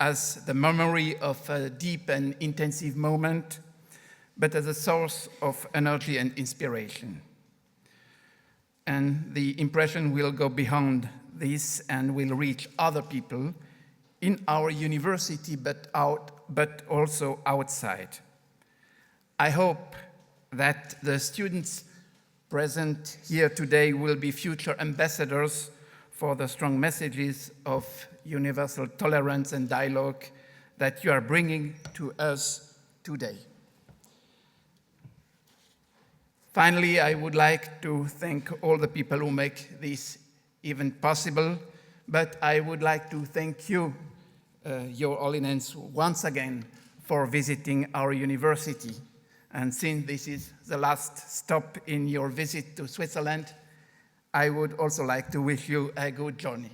as the memory of a deep and intensive moment, but as a source of energy and inspiration. And the impression will go beyond this and will reach other people in our university, but also outside. I hope that the students present here today will be future ambassadors for the strong messages of universal tolerance and dialogue that you are bringing to us today. Finally, I would like to thank all the people who make this event possible, but I would like to thank you, Your Holiness, once again for visiting our university. And since this is the last stop in your visit to Switzerland, I would also like to wish you a good journey.